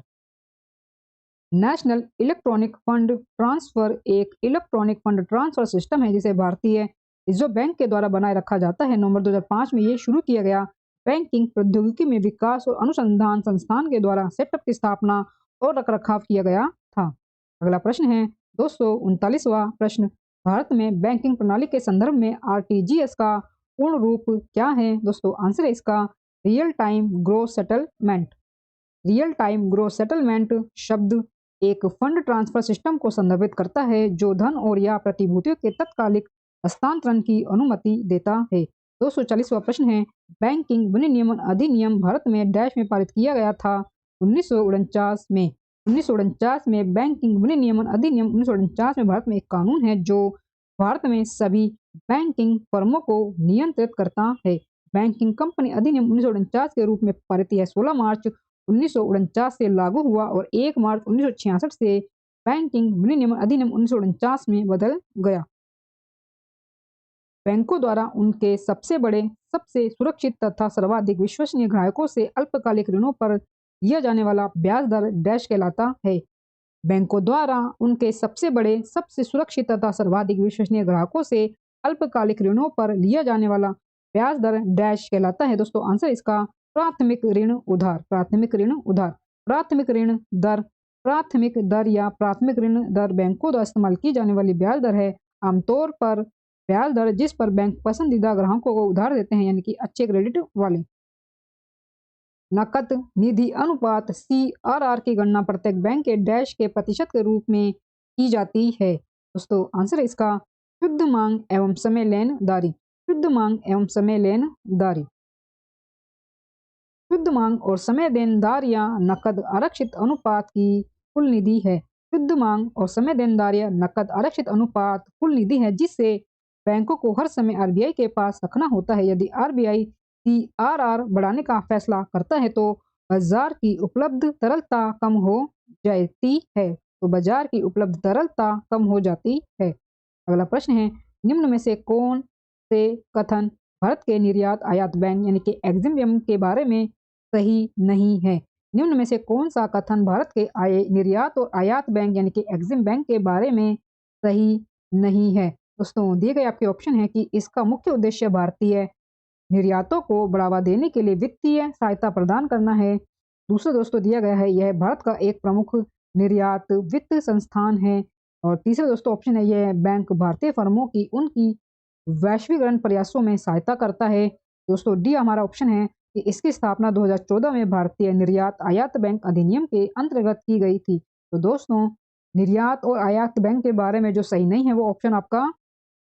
National electronic fund transfer एक इलेक्ट्रॉनिक फंड ट्रांसफर सिस्टम है जिसे भारतीय रिजर्व बैंक के द्वारा बनाए रखा जाता है। नवंबर 2005 में ये शुरू किया गया। बैंकिंग प्रौद्योगिकी में विकास और अनुसंधान संस्थान के द्वारा सेटअप की स्थापना और रखरखाव किया गया था। अगला प्रश्न है 239वां प्रश्न, भारत में बैंकिंग प्रणाली के संदर्भ में आरटीजीएस का पूर्ण रूप क्या है? दोस्तों आंसर है इसका real time gross settlement. Real time gross settlement शब्द एक फंड ट्रांसफर सिस्टम को संदर्भित करता है जो धन और या प्रतिभूतियों के तत्कालिक हस्तांतरण की अनुमति देता है। 240वां प्रश्न है बैंकिंग विनियमन अधिनियम भारत में डैश में पारित किया गया था? 1949 में। 1949 में बैंकिंग विनियमन अधिनियम 1949 में भारत में एक कानून है जो भारत में सभी बैंकिंग फर्मों को नियंत्रित करता है। बैंकिंग कंपनी अधिनियम 1949 के रूप में पारित है 16 मार्च 1949 से लागू हुआ और 1 मार्च 1966 से बैंकिंग विनियमन अधिनियम 1949 में बदल गया। बैंकों द्वारा उनके सबसे बड़े, सबसे सुरक्षित तथा सर्वाधिक विश्वसनीय ग्राहकों से अल्पकालिक ऋणों पर दिया जाने वाला ब्याज दर डैश कहलाता है। बैंकों द्वारा उनके सबसे बड़े, सबसे सुरक्षित तथा सर्वाधिक विश्वसनीय ग्राहकों से अल्पकालिक ऋणों पर लिया जाने वाला ब्याज दर डैश कहलाता है। दोस्तों आंसर इसका प्राथमिक ऋण उधार। प्राथमिक ऋण उधार। प्राथमिक ऋण दर। प्राथमिक दर या प्राथमिक ऋण दर बैंकों द्वारा इस्तेमाल की जाने वाली ब्याज दर है। आमतौर पर ब्याज दर जिस पर बैंक पसंदीदा ग्राहकों को उधार देते हैं, यानी कि अच्छे क्रेडिट वाले। नकद निधि अनुपात CRR की गणना प्रत्येक बैंक के डैश के प्रतिशत के रूप में की जाती है। दोस्तों आंसर है इसका शुद्ध मांग एवं समय लेनदारी। शुद्ध मांग एवं समय लेनदारी। शुद्ध मांग और समय देनदारियां नकद आरक्षित अनुपात की कुल निधि है। शुद्ध मांग और समय देनदारियां नकद आरक्षित अनुपात कुल निधि है जिससे बैंकों को हर समय आरबीआई के पास रखना होता है। यदि आरबीआई CRR बढ़ाने का फैसला करता है तो बाजार की उपलब्ध तरलता कम हो जाती है। तो बाजार की उपलब्ध तरलता कम हो जाती है। अगला प्रश्न है निम्न में से कौन से कथन भारत के निर्यात आयात बैंक यानी कि एग्जिम के बारे में सही नहीं है? निम्न में से कौन सा कथन भारत के निर्यात और आयात बैंक यानी कि एग्जिम बैंक के बारे में सही नहीं है? दोस्तों दिए गए आपके ऑप्शन है कि इसका मुख्य उद्देश्य भारतीय निर्यातों को बढ़ावा देने के लिए वित्तीय सहायता प्रदान करना है। दूसरा दोस्तों दिया गया है यह भारत का एक प्रमुख निर्यात वित्त संस्थान है। और तीसरा दोस्तों ऑप्शन है यह बैंक भारतीय फर्मों की उनकी वैश्वीकरण प्रयासों में सहायता करता है। दोस्तों डी हमारा ऑप्शन है कि इसकी स्थापना 2014 में भारतीय निर्यात आयात बैंक अधिनियम के अंतर्गत की गई थी। तो दोस्तों निर्यात और आयात बैंक के बारे में जो सही नहीं है वो ऑप्शन आपका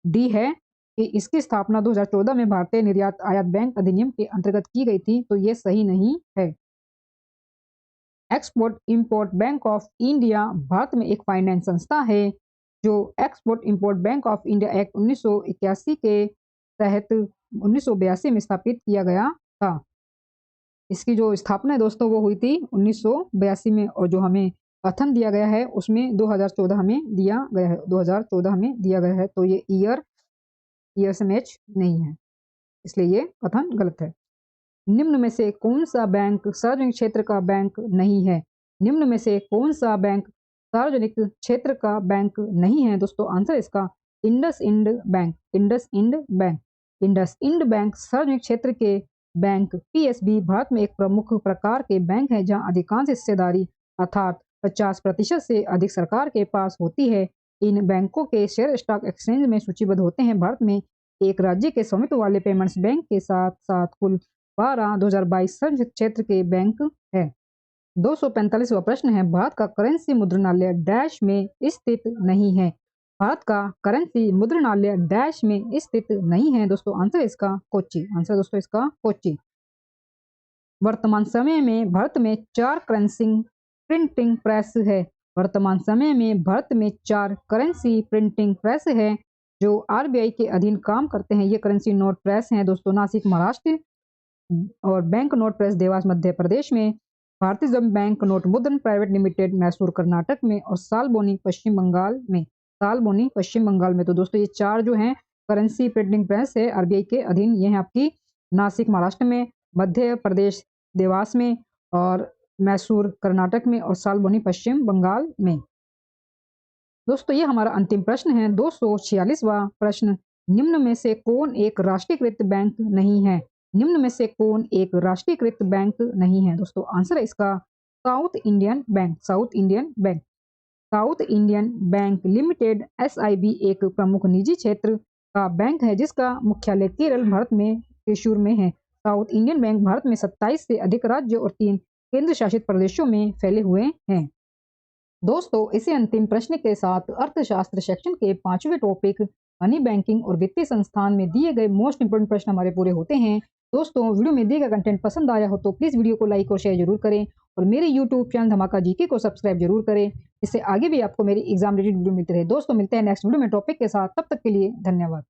डी है कि इसकी स्थापना 2014 में भारतीय निर्यात आयात बैंक अधिनियम के अंतर्गत की गई थी। तो ये सही नहीं है। Export import bank of India Bharat में एक फाइनेंस संस्था है जो export import bank of India act 1981 के तहत 1982 में स्थापित किया गया था। इसकी जो स्थापना है दोस्तों वो हुई थी 1982 में और जो हमें कथन दिया गया है उसमें 2014 हमें दिया गया है। 2014 हमें दिया गया है। तो ये ईयर से मैच नहीं है, इसलिए ये कथन गलत है। निम्न में से कौन सा बैंक सार्वजनिक क्षेत्र का बैंक नहीं है? निम्न में से कौन सा बैंक सार्वजनिक क्षेत्र का बैंक नहीं है? दोस्तों आंसर इसका IndusInd Bank. IndusInd Bank. IndusInd Bank सार्वजनिक क्षेत्र के बैंक PSB भारत में एक प्रमुख प्रकार के बैंक है जहां अधिकांश हिस्सेदारी अर्थात 50% से अधिक सरकार के पास होती है। इन बैंकों के शेयर स्टॉक एक्सचेंज में सूचीबद्ध होते हैं। भारत में एक राज्य के स्वामित्व वाले पेमेंट्स बैंक के साथ साथ कुल 12 2022 सार्वजनिक क्षेत्र के बैंक है। 245वां प्रश्न है भारत का करेंसी मुद्रणालय डैश में स्थित नहीं है? भारत का करेंसी मुद्रणालय डैश में स्थित नहीं है? दोस्तों आंसर इसका कोच्चि। आंसर दोस्तों इसका कोच्चि। वर्तमान समय में भारत में 4 करेंसी प्रिंटिंग प्रेस है। वर्तमान समय में भारत में 4 करेंसी प्रिंटिंग प्रेस है जो RBI के अधीन काम करते हैं। ये करेंसी नोट प्रेस हैं दोस्तों नासिक महाराष्ट्र और bank note press Dewas Madhya Pradesh में, भारतीय रिजर्व बैंक नोट मुद्रण प्राइवेट लिमिटेड मैसूर कर्नाटक में और सालबोनी पश्चिम बंगाल में। सालबोनी पश्चिम बंगाल में। तो दोस्तों ये 4 जो हैं करेंसी प्रिंटिंग प्रेस है RBI के अधीन, ये हैं आपकी नासिक महाराष्ट्र में, मध्य प्रदेश देवास में और मैसूर कर्नाटक में और सालबोनी पश्चिम बंगाल में। दोस्तों ये हमारा अंतिम प्रश्न है 246वां प्रश्न। निम्न में से कौन एक राष्ट्रीयकृत बैंक नहीं है? निम्न में से कौन एक राष्ट्रीयकृत बैंक नहीं है? दोस्तों आंसर है इसका south Indian bank. South Indian bank. South Indian bank limited SIB एक प्रमुख निजी क्षेत्र का बैंक है जिसका मुख्यालय केरल भारत में त्रिशूर में है। साउथ इंडियन बैंक भारत में 27 से अधिक राज्यों और 3 केंद्र शासित प्रदेशों में फैले हुए हैं। दोस्तों इसी अंतिम प्रश्न के साथ अर्थशास्त्र सेक्शन के 5वें टॉपिक मनी बैंकिंग और वित्तीय संस्थान में दिए गए मोस्ट इंपोर्टेंट प्रश्न हमारे पूरे होते हैं। दोस्तों वीडियो में दिए गए कंटेंट पसंद आया हो तो प्लीज़ वीडियो को लाइक और शेयर जरूर करें और मेरे यूट्यूब चैनल धमाका जीके को सब्सक्राइब जरूर करें। इससे आगे भी आपको मेरी एग्जाम रिलेटेड वीडियो मिलती रहे। दोस्तों मिलते हैं नेक्स्ट वीडियो में टॉपिक के साथ, तब तक के लिए धन्यवाद।